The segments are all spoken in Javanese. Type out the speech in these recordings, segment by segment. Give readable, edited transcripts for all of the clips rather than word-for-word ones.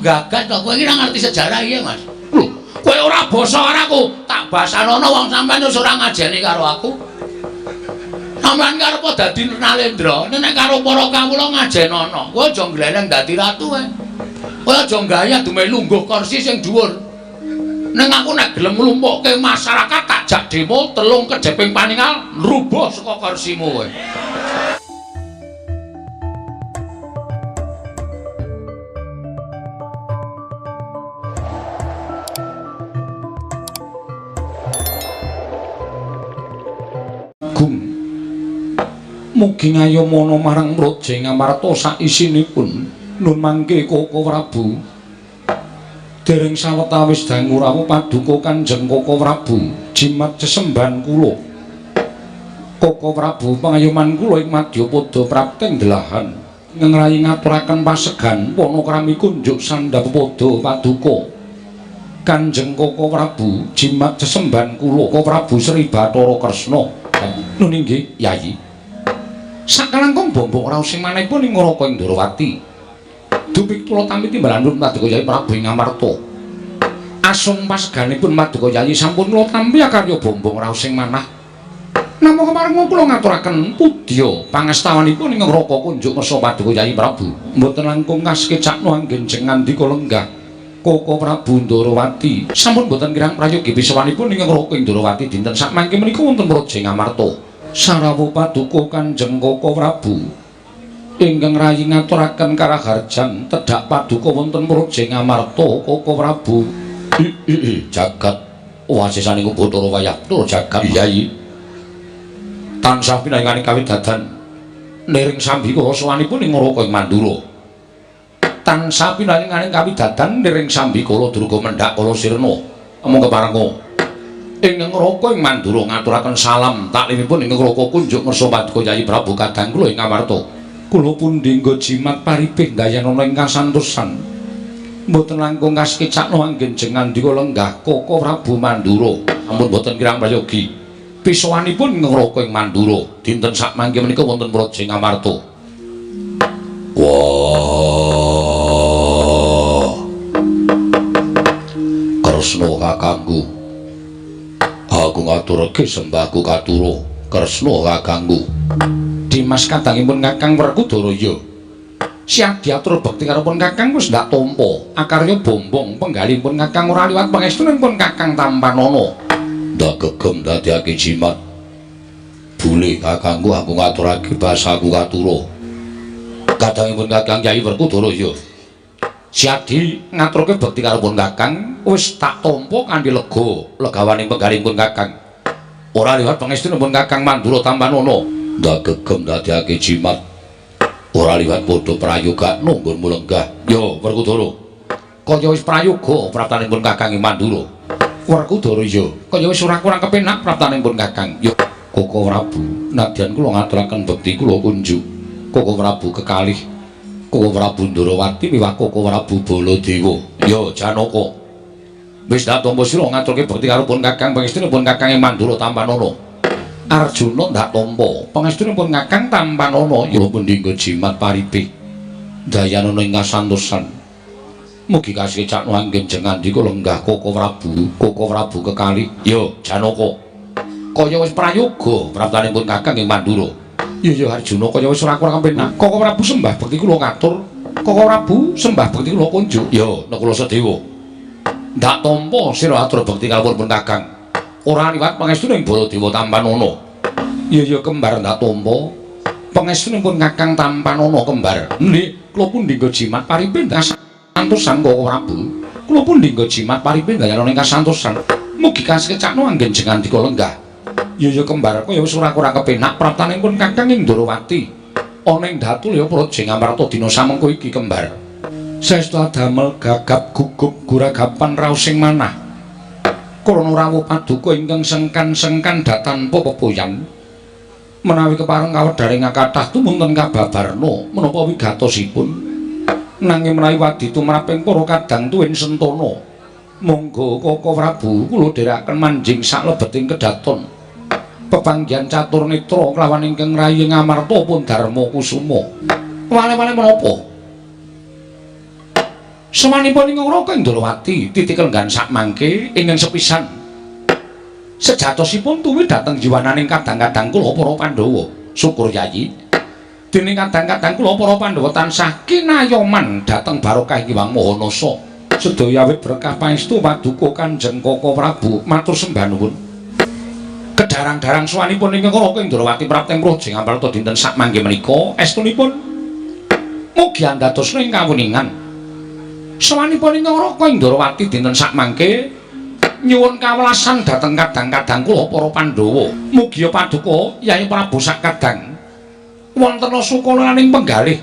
gagas to kowe iki ora ngerti sejarah iya Mas. Lho, kowe ora basa karo tak basanono wong sampean wis ora ngajeni karo aku. Sampeyan karep dadi Nalendra, nek karo para kawula ngajenono. Kowe aja ngleneng dadi ratu ae. Kowe aja gaya dume lungguh kursi sing dhuwur. Ning aku nek gelem nglumpukke masyarakat tak jak demo telung kejeping paningal rubuh saka kursimu kowe. Mugi ngayomana marang Praja Ngamarta sak isinipun nun mangke Koko Prabu dereng sawetawis dangu rawuh paduka Kanjeng Koko Prabu jimat sesembahan kula Koko Prabu pangayoman kula ing Madyapada prapteng delahan ngengrayi ngaturaken pasegan panakrami kunjuk sandhapada paduka Kanjeng Koko Prabu jimat sesembahan kula Koko Prabu Sri Bathara Kresna nun inggih Yayi sakalangkung bombong raos sing manehipun ing Ngraka Indrawati. Dupik kula tampi timbalan Paduka Yayi Prabu Ngamarta. Asung paseganipun Paduka Yayi sampun kula tampi akarya bombong raos sing manah. Namung kemareng kula ngaturaken pudya pangastawanipun ing Ngraka kunjuk ngersa Paduka Yayi Prabu. Mboten langkung kaskecakno anggenjeng ngandika lenggah. Koko Prabu Ndrawati sampun boten kirang prayogi pisawanipun ing Ngraka Indrawati dinten sakmangke menika wonten Praja Ngamarta. Sarawuh paduka Kanjeng Koko Prabu ingkang rayi ngaturaken karaharjan tedhak paduka wonten Praja Ngamarta Koko Prabu jagat wasisaning Bathara Wayahta jagat Yayi tansah pinangangi kawidadan niring sambikala sawanipun ing Ngraka Mandura tansah pinangangi kawidadan niring sambikala durga mendhak kala sirna amung keparenga ing Ngraka ing Mandura ngaturaken salam taklimipun ing Ngraka kunjuk ngersa Paduka Yayi Prabu kadang kula ing Ngamarta. Kula pundi nggo jimat paripih dayanana ing kasantosan. Mboten langkung kaskecakno anggenjeng ngandika lenggah Koko Prabu Mandura. Ampun boten kirang prayogi. Pisawanipun ing Ngraka ing Mandura dinten sakmangke menika wonten Praja Ngamarta. Wah. Kresna kakangku. Aku ngaturake sembahku katura Kresna kakangku. Dimas kadangipun Kakang Werkudara. Siap diatur bekti karo pun Kakang wis ndak tampa. Akarya bombong penggalipun Kakang ora liwat pangestunipun Kakang Tampanana. Ndak gegem dadiake jimat. Bule kakangku aku ngaturake basaku katura. Kadangipun Kakang Yayi Werkudara. Siap di ngaturake bekti karo pun Kakang wis tak tampa kanthi lega legawaning penggalipun Kakang. Ora liwat pangestunipun Kakang Mandura Tampanana. Ndak gegem dadiake jimat. Ora liwat padha prayoga nunggun mulenggah. Yo Werkudara. Kaya wis prayoga praptanipun Kakang ing Mandura. Werkudara yo, kaya wis ora kurang kepenak praptanipun Kakang. Yo Koko Prabu, nadyan kula ngaturaken bekti kula kunjuk. Koko Prabu kekalih Koko Prabu Ndrawati miwah Koko Prabu Baladewa. Yo Janaka. Wis ndak tampa sira ngaturke bekti karo pun Kakang pangestunipun Kakang ing Mandura Tampanana. Arjuna ndak tampa pangestunipun Kakang Tampanana ya pendhingga jimat paripih dayanana ing kasantosan. Mugi kasekcakno anggenjeng ngandika lenggah Koko Prabu kekalih. Yo Janaka. Kaya wis prayoga praptanipun Kakang ing Mandura. Iya Arjuna kaya wis ora kurang kepenak. Koko Prabu sembah bekti kula ngatur. Koko Prabu sembah bekti kula kunjuk. Yo nek kula sedewa. Ndak tampa sira atur bekti kalipun Kakang. Ora liwat pangestuning Baladewa Tampanana. Iya kembar ndak tampa. Pangestunipun Kakang Tampanana kembar. Nggih, kula pun dinggo jimat paripin kasantosan Koko Prabu. Kula pun dinggo jimat paripin dayanana ing kasantosan. Mugi kasekcakno anggenjeng ngandika lenggah. Iya kembar kaya wis ora kurang kepenak praptanipun Kakang ing Ndrawati. Ana ing Datulya Praja Ngamarta dina samengko iki kembar. Saestu damel gagap gugup guragapan raos sing manah. Krana rawuh paduka ingkang sengkan-sengkan datanpa pepoyan. Menawi kepareng kawedaring kathah tumunten kababarna menapa wigatosipun. Nanging menawi wadi tumraping para kadang tuwin sentana. Monggo Koko Prabu kula dherekaken manjing saklebeting kedaton. Pepanggihan catur netra kelawan ingkang rayi Ngamarta pun Darma Kusuma. Wale-wale menapa? Samanipun ing Raka Indrawati titik lenggan sak mangke ingkang sepisan sejatosipun tuwi dhateng jiwananing kadang-kadang kula para Pandhawa. Syukur Yayi. Dene kadang-kadang kula para Pandhawa tansah kinayoman dhateng barokah Hyang Mahanasa. Sedaya awit berkah pangestu paduka Kanjeng Koko Prabu matur sembah nuwun. Kedarang-darang suwanipun ingkang Raka Indrawati prapteng projeng amarta dinten sak mangke menika estunipun mugi andhatosna ing kawuningan. Sawanipun ingkang Raka Indrawati dinten sak mangke nyuwun kawelasan dhateng kadang-kadang kula para Pandhawa. Mugi paduka Yai Prabu sak kadang wonten sukalaning penggalih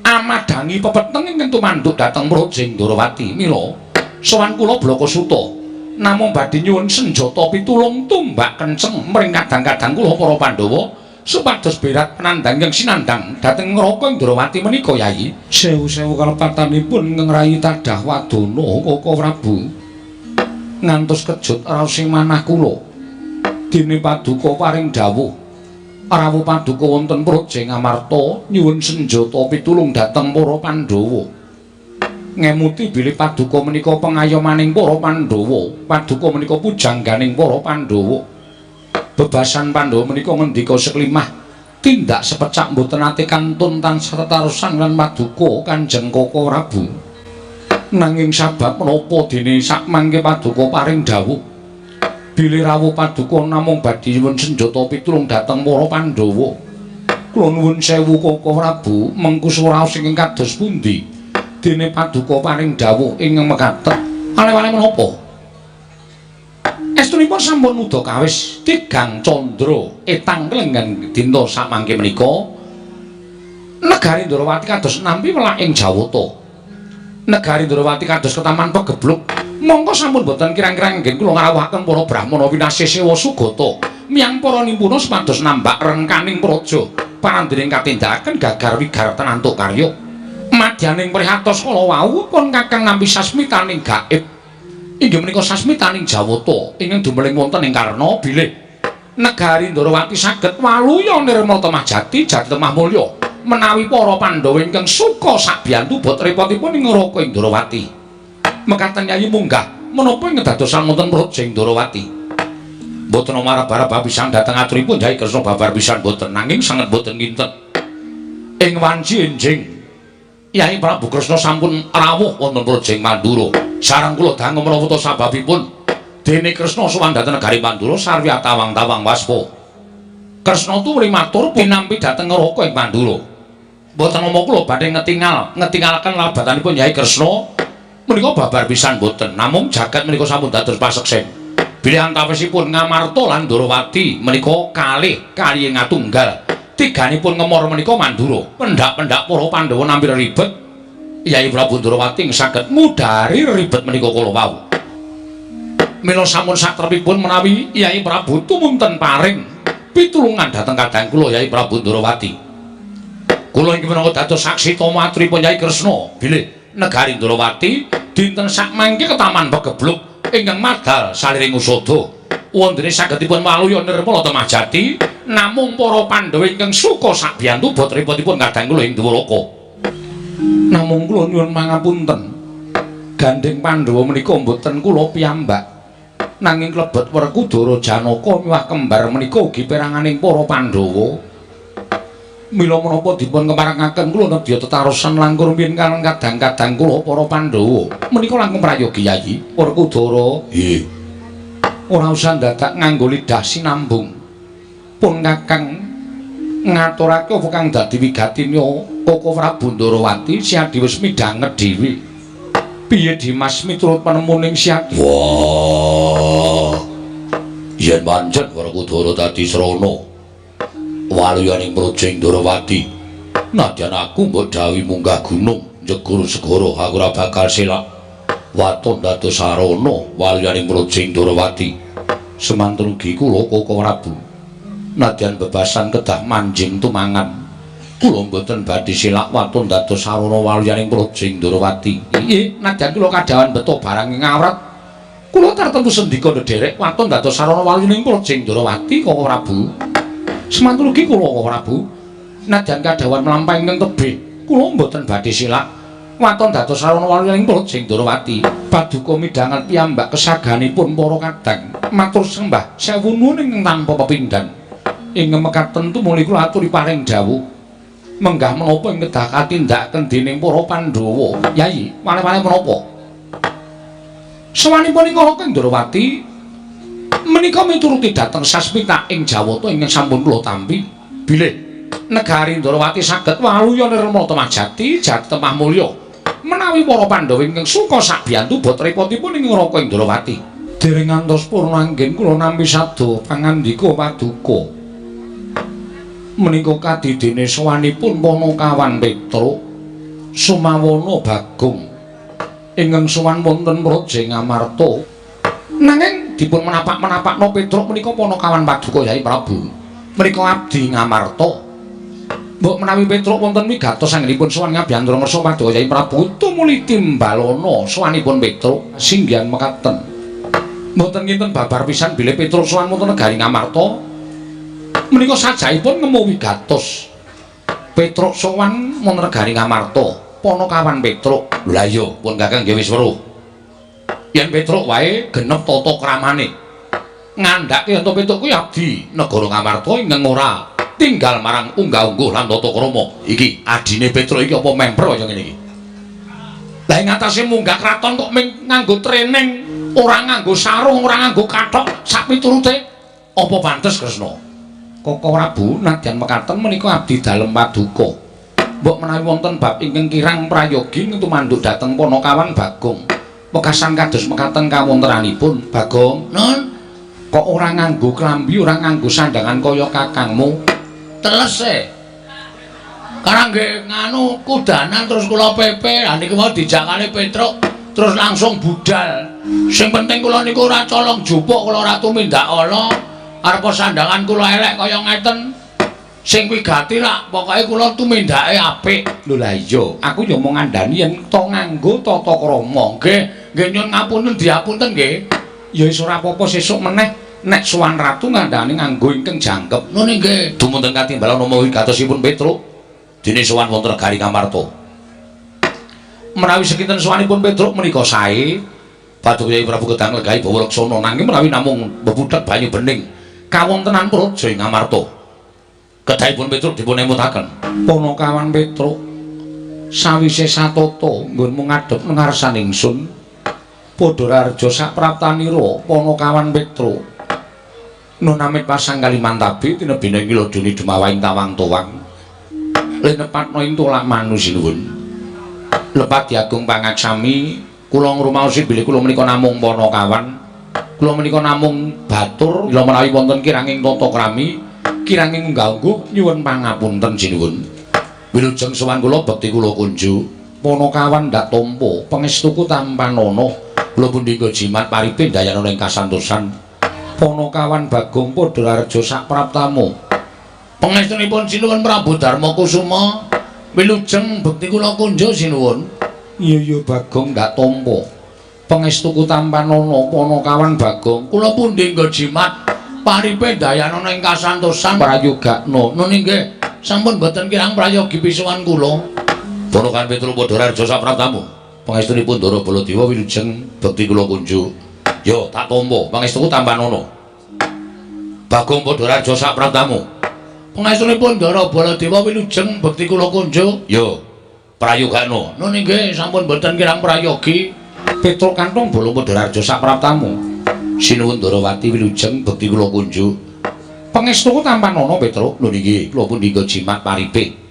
amadhangi pepeteng ingkang tumanduk dhateng Projeng Ndrawati. Mila sowan kula Blakasuta namung badhe nyuwun senjata pitulung tumbak kenceng mring kadang-kadang kula para Pandhawa supados berat penandang ingkang sinandhang dhateng Raka Ndrawati menika Yayi. Sewu-sewu kalepatanipun ngrayi tadah wadana Koko Prabu. Ngantos kejut raosing manah kula dene paduka paring dawuh rawuh paduka wonten Projeng Amarta nyuwun senjata pitulung dhateng para Pandhawa. Ngemuti bilih paduka menika pengayomaning para Pandhawa, paduka menika pujangganing para Pandhawa. Bebasan Pandhawa menika ngendika seklimah tindak sepecak mboten ate kantun tansah tetarusan lan paduka Kanjeng Koko Prabu. Nanging sabab menapa dene sak mangke paduka paring dawuh bilih rawuh paduka namung badhe nyuwun senjata pitulung dhateng para Pandhawa. Kula nuwun sewu Koko Prabu, mengku suraos ingkang kados pundi dene paduka paring dawuh ingkang mekaten. Ale-ale menapa? Estunipun sampun muda kawis tigang candra etang kelengan dinten sak mangke menika negari Ndrawati kados nampi welak ing Jawata. Negari Ndrawati kados ketaman pegebluk. Mongko sampun boten kirang-kirang nggih kula ngrawuhaken para Brahmana winasih sewa Sugata miyang para nimpuna supados nambak rengkaning praja parandening katindakaken gagar wigar tenantuk karya. Madyaning prihatos kala wau pun kakang nampi sasmitaning gaib. Inggih menika sasmitaning Jawata ingkang dumeling wonten ing Karna bilih negari Ndrawati saged waluya nirma temah jati jati temah mulya menawi para Pandhawa ingkang suka sakbiyantu bot repotipun ing Raka Indrawati. Mekaten Yayi munggah menapa ing dadosan wonten Projeng Ndrawati. Mboten marah-barah pisan dhateng aturipun Yai Kresna babar pisan mboten nanging sanget mboten kinten. Ing wanci enjing Yai Prabu Kresna sampun rawuh wonten Projeng Mandura. Sareng kula dangu menawa sababipun dene Kresna sowan dhateng negari Mandura sarwi tawang-tawang waspa. Kresna tuwuh matur pinampi dhateng Raka ing Mandura. Mboten namung kula badhe ngetingalaken labatanipun Yai Kresna menika babar pisan mboten, namung jagat menika sampun dados paseksen. Bilih antawisipun Ngamarta lan Ndrawati menika kalih kaliyan ngatunggal. Tiganipun ngemor menika Mandura. Pendak-pendak para Pandhawa nampi ribet. Yai Prabu Ndrawati saged ngudari ribet menika kala wau. Mila sampun satrepipun menawi Yai Prabu tumunten paring pitulungan dhateng kadang kula Yai Prabu Ndrawati. Kula inggih menawa dados saksi tomaturipun Yai Kresna bilih negari Ndrawati dinten sak mangke ketaman pegebluk ingkang madal saliring usada wondene sagedipun waluya nirmala temah jati namung para Pandhawa ingkang suka sakbiyantu bot repotipun kadang kula ing Dwaraka. Namung kula nyuwun pangapunten gandeng Pandhawa menika mboten kula piyambak nanging klebet Werkudara Janaka miwah kembar menika ugi peranganing para Pandhawa. Mila menapa dipun keparengaken kula nedya tetarusan langkung rumiyin kaliyan kadang-kadang kula para Pandhawa menika langkung prayogi Yayi Werkudara. Nggih. Ora usah dadak nganggo lidah sinambung. Pun Kakang ngaturake apa kang dadi wigatine Koko Prabu Ndrawati Siadi wis midhanget dhewe. Piye Dimas miturut panemuning Siadi? Wah. Yen pancen Werkudara dadi srana waluyaning Projeng Ndrawati nadyan aku mbok dawuhi munggah gunung njegur segara aku ora bakal selak waton dados sarana waluyaning Projeng Ndrawati semanten ugi kula Koko Prabu nadyan bebasan kedah manjing tumangan kula mboten badhe selak waton dados sarana waluyaning Projeng Ndrawati. Nggih nadyan kula kadhawan beto barang ing awrat kula tartemtu sendika ndherek waton dados sarana waluyaning Projeng Ndrawati Koko Prabu. Semanten ugi kula Prabu nadyan kadhawan mlampah ingkang tebih kula mboten badhe silak waton dados sarana waling Projeng Ndrawati paduka midhangan piyambak kesaganipun para kadang matur sembah sewu nuwun ing tanpa pepindhan ing mekaten tumuli kula aturi paring dawuh menggah menapa ing kedah katindaken dening para Pandhawa Yayi wale-wale menapa sawanipun ing Kang Ndrawati menika mituruti dhateng Sasmita ing Jawata ingkang sampun kula tampi bilih negari Ndrawati saged waluya nirmala temajati jati temah mulya menawi para Pandhawa ingkang suka sakbiyantu bot repotipun ing Raka Ndrawati dereng ngantos purna anggen kula nampi sadha pangandika paduka menika kadidene sawanipun Panakawan Petruk Sumawana Bagong ingkang sowan wonten Projeng Amarta nanging dipun menapak-menapakno Petruk menika Panakawan Paduka Yai Prabu menika abdi Ngamarta mbok menawi Petruk wonten wigatos anggenipun sowan ngabiyandra ngersa Paduka Yai Prabu tumuli timbalana sowanipun Petruk singgihan mekaten mboten kinten babar pisan bilih Petruk sowan wonten negari Ngamarta menika sajaipun ngemu wigatos Petruk sowan wonten negari Ngamarta Panakawan Petruk lha iya pun Kakang nggih wis weruh yen Petruk wae genep tata kramane ngandhake ento Petruk kuwi abdi negara Ngamarta ingkang ora tinggal marang unggah-ungguh lan tata krama iki adine Petruk iki apa member kaya ngene iki lah ing atase munggah kraton kok nganggo training ora nganggo sarung ora nganggo kathok sak piturute apa pantes Kresna Koko Prabu nadyan mekaten menika abdi dalem Paduka mbok menawi wonten bab ingkang kirang prayogi tumanduk dhateng Panakawan Bagong wekasan kados mekaten kawontenanipun Bagong Nun kok ora nganggo klambi ora nganggo sandangan kaya kakangmu teles e karang nggih nganu kudanan terus kula pepe lah niki mau dijakane Petruk terus langsung budal sing penting kula niku ora colong jupuk kula ora tumindak ala arepa sandangan kula elek kaya ngeten sing wigati rak pokoke kula tumindake apik lho lah iya aku yo mung ngandani yen to nganggo tata krama nggih nyuwun ngapunten diapunten nggih ya wis ora apa-apa sesuk meneh nek sowan ratu ngandhani nganggo ingkang jangkep ngono nggih dumunten katimbalan nama wigatosipun Petruk dene sowan wonten negari Ngamarta menawi sekinten sowanipun Petruk menika sae Paduka Yai Prabu Kedang Legahi Bawa Laksana nanging menawi namung bebudhak banyu bening kawontenan praja ing Ngamarta kedahipun Petruk dipun emutaken Panakawan Petruk sawise satata nggonmu ngadhep ngarsaning ingsun padha rarja sapraptanira Panakawan Petruk nunamit pasang Kalimantabi tinebine ngilodoni dumawahing tawang-tawang linepatna ing tulak manusinuwun lepat diagung pangaksami kula ngrumaosi bilih kula menika namung Panakawan kula menika namung batur ila menawi wonten kiranging tata krami kiranging ngganggu nyuwun pangapunten sinuwun wilujeng sowan kula bekti kula kunju Panakawan ndak tampa pangestuku tampanana kula pundi jimat paripe dayana ing kasantosan Panakawan Bagong padha raja sapraptamu pangestunipun sinuwun Prabu Darma Kusuma wilujeng bekti kula kunjuk sinuwun iya Bagong ndak tampa pangestuku tampanana Panakawan Bagong kula pundi nggo jimat paripe dayana ing kasantosan prayogakna nun nggih sampun boten kirang prayogi pisuwan kula Panakawan Petruk padha raja sapraptamu pangestunipun Ndara Baladewa wilujeng bekti kula kunjuk yo tak tampa pangestuku tampanana Bagong padha raja sapraptamu pangestunipun Ndara Baladewa wilujeng bekti kula kunjuk yo prayogakna nun nggih sampun boten kirang prayogi Petruk kantong bolong padha raja sapraptamu sinuwun Ndarawati wilujeng bekti kula kunjuk pangestuku tampanana Petruk lho niki kula pun dinggo jimat paripe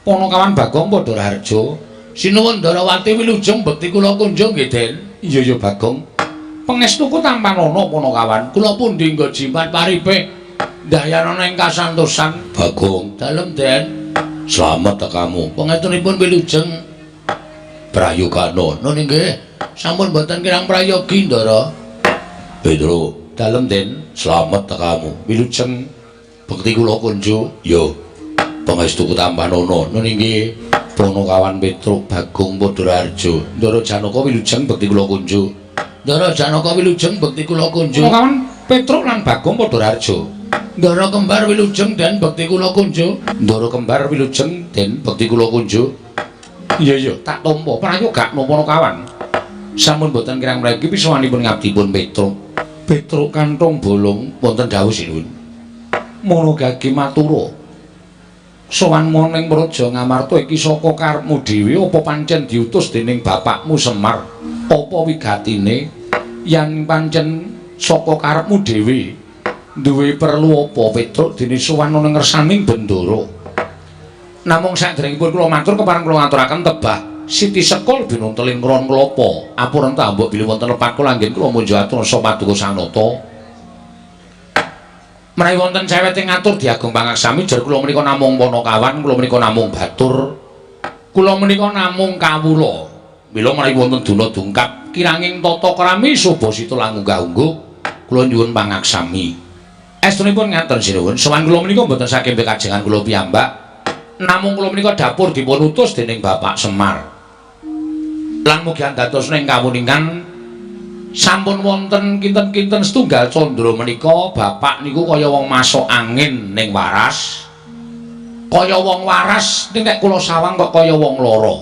Panakawan Bagong padha raja sinuwun Ndarawati wilujeng bekti kula kunjuk nggih Den iya Bagong pangestuku tampanana Panakawan kula pundi nggo jimat paripe dayana ing kasantosan Bagong dalem Den slamet tekamu pangestunipun wilujeng prayogakna nun nggih sampun boten kirang prayogi Ndara Petruk dalem Den slamet tekamu wilujeng bekti kula kunjuk yo pangestuku tampanana nun inggih Panakawan Petruk Bagong padha raja Ndara Janaka wilujeng bekti kula kunjuk Ndara Janaka wilujeng bekti kula kunjuk Panakawan Petruk lan Bagong padha raja Ndara Kembar wilujeng Den bekti kula kunjuk Ndara Kembar wilujeng Den bekti kula kunjuk Iya tak tampa prayo gak napa kawan. Sampun boten kirang mriki pisawanipun ngabdipun Petruk. Petruk kanthong bolong wonten dawuh sinuwun. Mono gage matura. Sowan moning Praja Ngamarta iki saka karepmu dhewe apa pancen diutus dening bapakmu Semar? Apa wigatine yen pancen saka karepmu dhewe duwe perlu apa Petruk dene sowan ana ngersaning bendara? Namung sadèrèngipun kula matur kepareng kula ngaturaken tebah Siti Sekul binunteling ngron klapa. Apuren ta mbok bilih wonten lepat kula anggen kula munjuk atur sa paduka sanata. Menawi wonten cewek ing ngatur Diagung Pangaksami jar kula menika namung Panakawan, kula menika namung batur. Kula menika namung kawula. Mila menawi wonten duna dungkap kiranging tata krami Subasita langunggah-ungguh kula nyuwun pangaksami. Estunipun ngaten sinuwun, sowan kula menika mboten saking kajengan kula piyambak. Namung kula menika dapur dipun utus dening Bapak Semar. Lan mugi dados ning kawuningan sampun wonten kinten-kinten setunggal candra menika bapak niku kaya wong masuk angin ning waras. Kaya wong waras ning nek kula sawang kok kaya wong lara.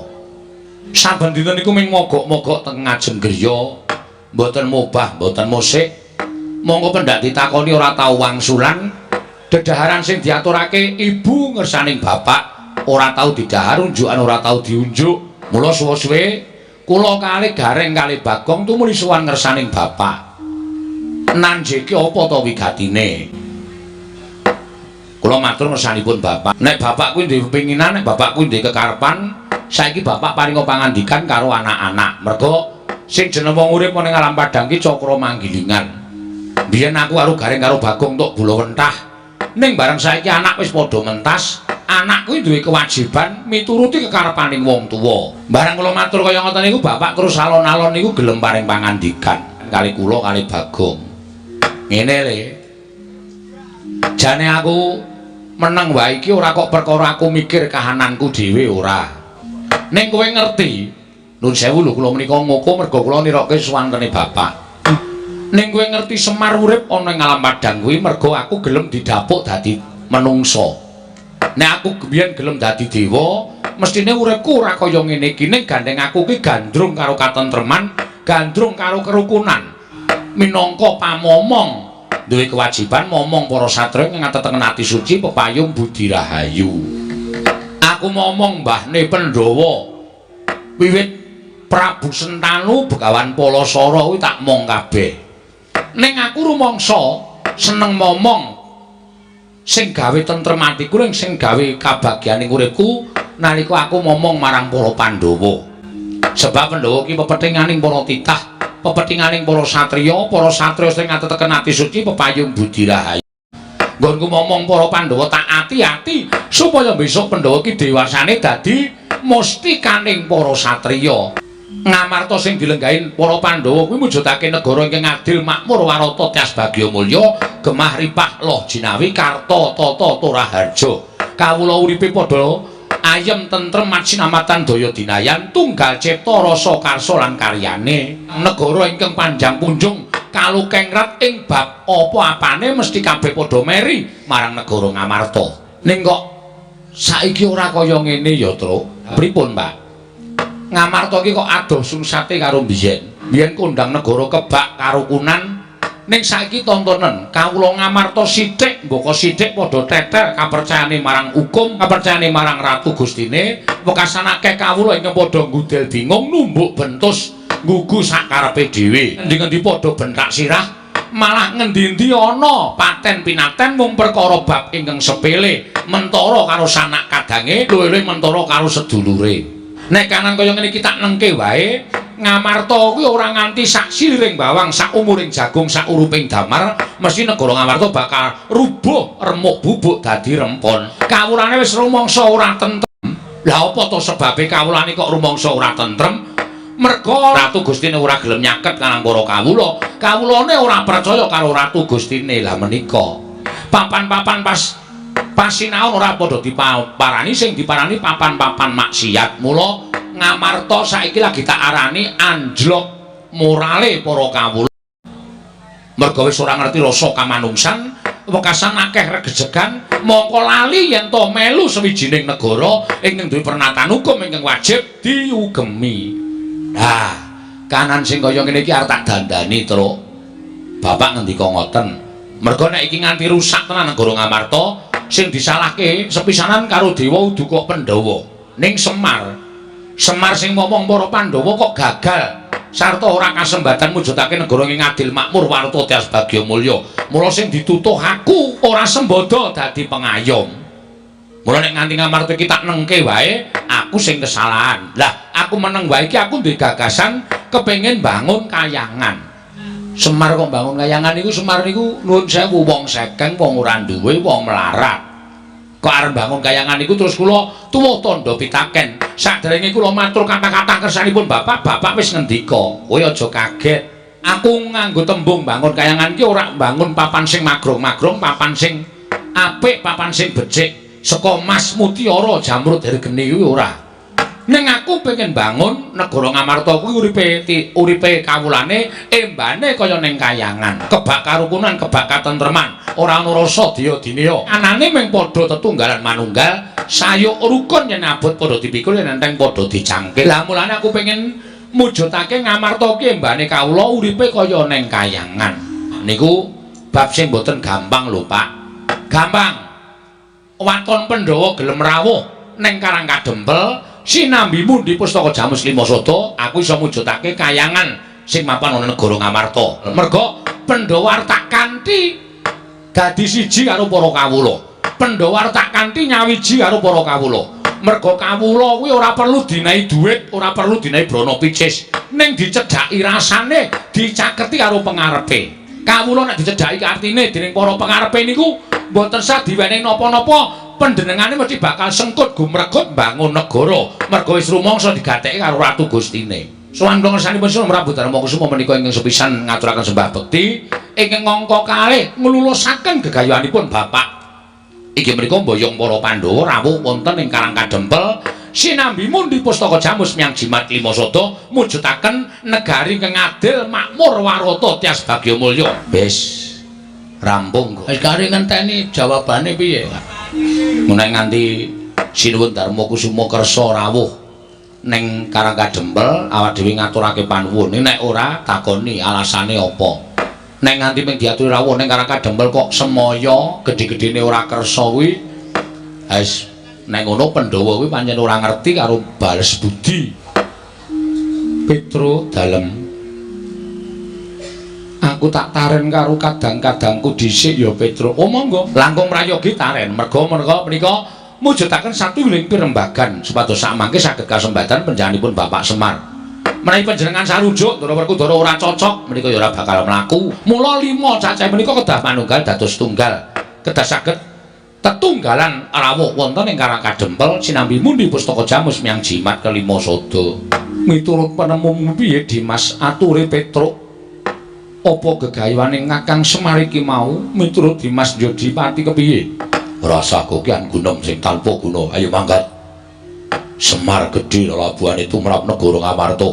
Saben dinten niku ming mogok-mogok teng ngajeng griya, mboten mubah, mboten musik. Monggo pendak ditakoni ora tau wangsulan. Dedaharan sing diaturake ibu ngersaning bapak ora tau didahar, unjukan ora tau diunjuk. Mula suwe-suwe kula kalih Gareng kalih Bagong tumuli sowan ngersaning bapak. Nanjeke apa ta wigatine? Kula matur ngersanipun bapak. Nek bapak kuwi duwe pepinginan, nek bapak kuwi duwe kekarepan, saiki bapak paringa pangandikan karo anak-anak. Merga sing jeneng wong urip ning alam padang ki cakra manggilingan. Biyen aku karo Gareng karo Bagong tok bula wentah. Ning bareng saiki anak wis padha mentas. Anak kuwi duwe kewajiban mituruti kekarepaning wong tuwa. Barang kula matur kaya ngoten niku bapak terus alon-alon niku gelem paring pangandikan kali kula kali Bagong. Ngene le. Jane aku meneng wae iki ora kok perkara aku mikir kahananku dhewe ora. Ning kowe ngerti, nuwun sewu lho kula menika ngoko merga kula nirokke suwantene bapak. Ning kowe ngerti Semar urip ana ing alam padang kuwi merga aku gelem didapuk dadi menungsa. Nek aku biyen gelem dadi dewa, mestine uripku ora kaya ngene iki. Ning gandeng aku ki gandrung karo katentreman, gandrung karo kerukunan. Minangka pamomong duwe kewajiban momong para satriya ing ngateteken ati suci pepayung budi rahayu. Aku momong mbahne Pandhawa wiwit Prabu Sentanu Begawan Palasara kuwi tak mong kabeh. Ning aku rumangsa seneng momong sing gawe tentrem atiku ning sing gawe kabagyaning uripku nalika aku momong marang para Pandhawa. Sebab Pandhawa ki pepethinganing para titah, pepethinganing para satriya sing ngateteken ati suci pepayung budi rahayu. Nggonku momong para Pandhawa tak ati-ati supaya besok Pandhawa ki dewasane dadi mustikaning para satriya. Ngamarta sing dilenggahin para Pandhawa kuwi mujudake negara ingkang adil, makmur, warata, tias bagya mulya, gemah ripah loh jinawi karta tata turaharja. Kawula uripe padha ayem tentrem matsinamatan daya dinayan, tunggal cipta rasa karsa lan karyane. Negara ingkang panjang punjung kalukengrat ing bab apa-apane mesti kabeh padha meri marang negara Ngamarta. Ning kok saiki ora kaya ngene ya, Truk. Pripun, Pak? Ngamarta iki kok adoh sungsate karo biyen. Biyen kondang negara kebak karukunan, ning saiki tontonen kawula Ngamarta sithik mboko sithik padha teter kapercayane marang hukum, kapercayane marang Ratu Gustine, wekasan akeh kawula ingkang padha nggudel bingung numbuk bentus nggugu sakarepe dhewe. Endi-endi padha bentak sirah, malah ngendi-endi ana paten pinaten mung perkara bab ingkang sepele, mentara karo sanak kadange, luwih-luwih mentara karo sedulure. Nek kanan kaya ngene iki tak nengke wae, Ngamarta kuwi ora nganti sak siliring bawang, sak umuring jagung, sak uruping damar, mesti negara Ngamarta bakal rubuh remuk bubuk dadi rempon. Kawulane wis rumangsa ora tentrem. Lah apa to sebabe kawulane kok rumangsa ora tentrem? Merga Ratu Gustine ora gelem nyaket kanang para kawula. Kawulane ora percaya karo Ratu Gustine. Lah menika papan-papan pasinaon ora padha diparani, sing diparani papan-papan maksiat. Mula Ngamarta saiki lagi tak arani anjlok morale para kawula. Merga wis ora ngerti rasa kamanungsan, wekasan akeh regejegan mongko lali yen to melu sawijining negara ingkang duwe pernatan hukum ingkang wajib diugemi. Nah, kanan sing kaya ngene iki arep tak dandani, Truk. Bapak ngendika ngoten. Mergo nek iki nganti rusak tenan negara Ngamarta, sing disalahke sepisanan karo Dewa Uduka Pandhawa ning Semar. Semar sing ngomong para Pandhawa kok gagal sarta ora kasembatan mujudake negara ing adil makmur warta tias bagya mulya. Mula sing ditutuh aku ora sembodo dadi pengayom. Mula nek nganti Ngamarta iki tak nengke wae, aku sing kesalahan. Lah, aku meneng wae iki aku duwe gagasan kepengin bangun kayangan. Semar kok bangun kayangan niku Semar niku nuwun sewu wong sekeng, wong ora duwe, wong melarat. Kok arep bangun kayangan niku terus kula tuwuh tandha pitaken. Saderenge kula matur kata-kata kersanipun Bapak wis ngendika, kowe aja kaget. Aku nganggo tembung bangun kayangan iki ora bangun papan sing magrong-magrong, papan sing apik, papan sing becik, saka emas mutiara jamrud hergeni kuwi ora. Ning aku pengen bangun negara Ngamarta kuwi uripe kawulane embane kaya ning kayangan. Kebak karukunan, kebak katentreman, ora ana rasa dya-dinya. Anane mung padha tetunggalan manunggal, sayuk rukun yen abot padha dipikul yen enteng padha dicangkil. Lah mulane aku pengen mujudake Ngamarta ki embane kawula uripe kaya ning kayangan. Niku bab sing boten gampang lho, Pak. Gampang. Waton Pandhawa gelem rawuh ning Karang Kadempel. Sinambimu di Pustaka Jamus Limasada, aku iso mujudake kayangan sing mapan ana negara Ngamarta. Merga Pandhawa tak kanthi dadi siji karo para kawula. Pandhawa tak kanthi nyawiji karo para kawula. Merga kawula kuwi ora perlu dinahi dhuwit, ora perlu dinahi brana picis, ning dicedhaki rasane, dicaketi karo pangarepe. Kawula nek dicedhaki artine dening para pangarepe niku mboten sah diwenehi napa-napa. Panjenengane mesti bakal sengkut gumregut bangun negara merga wis rumangsa digatheki karo Ratu Gustine. Sowan kula ngersanipun Sunan Prabu Darmakusuma menika ingkang sepisan ngaturaken sembah bekti ingkang angka kalih nglulusaken gegayanipun Bapak. Inggih menika mboyong para Pandhawa rawuh wonten ing Karang Kadempel sinambi mundi Pustaka Jamus Myang Jimat Limasada mujudaken negari ingkang adil makmur warata tias bagya mulya. Wis rampung kok. Wis kare ngenteni jawabane piye? Menawi nganti Sinuwun Darmakusuma kersa rawuh ning Karang Kadempel awak dhewe ngaturake panuwun. Nek ora takoni alasane apa. Nek nganti ping diaturi rawuh ning Karang Kadempel kok semaya gedhe-gedhene ora kersa kuwi. Wis nek ngono Pandhawa kuwi pancen ora ngerti karo bales budi. Petro dalem. Aku tak taren karo kadang-kadangku dhisik ya Petro. Oh monggo, langkung prayogi taren. Merga menika mujudaken satunggiling pirembagan supados samangke saged kasembatan panjenenganipun Bapak Semar. Menawi panjenengan sarujuk Ndara Werkudara ora cocok, menika ya ora bakal mlaku. Mula 5 cacah menika kedah manunggal dados tunggal. Kedah saged tetunggalan rawuh wonten ing Karang Kadempel sinambi mundi Pustaka Jamus Myang Jimat Limasada. Miturut penemumu piye Dimas ature Petro? Apa gegayaning Kakang Semar iki mau miturut Dimas Jodipati kepiye? Rasaku ki gunung sing tanpa guna. Ayo mangkat. Semar gedhe labuhane tumrap negara Ngamarta.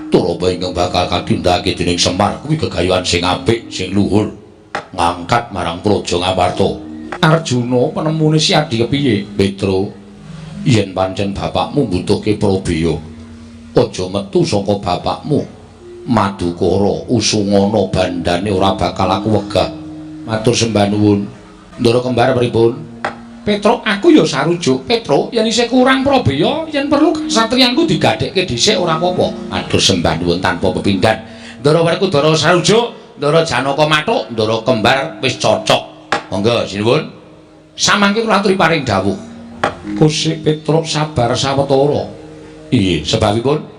Turaba ingkang bakal katindakake dening Semar kuwi gegayan sing apik, sing luhur. Ngangkat marang praja Ngamarta. Arjuna penemune siadi kepiye? Petro, yen pancen bapakmu mbutuhke Prabeya, aja metu saka bapakmu. Madukara usungana bandane ora bakal aku wegah. Matur sembah nuwun. Ndara kembar pripun? Petro, aku ya sarujuk. Petro, yen isih kurang Prabeya, yen perlu kasatriyanku digadhekke dhisik ora apa-apa. Matur sembah nuwun tanpa pepindhan. Ndara Werkudara sarujuk, Ndara Janaka mathuk, Ndara kembar wis cocok. Monggo sinuwun. Samangke kula aturi paring dawuh. Kusik Petro sabar sawetara. Iye, sebabipun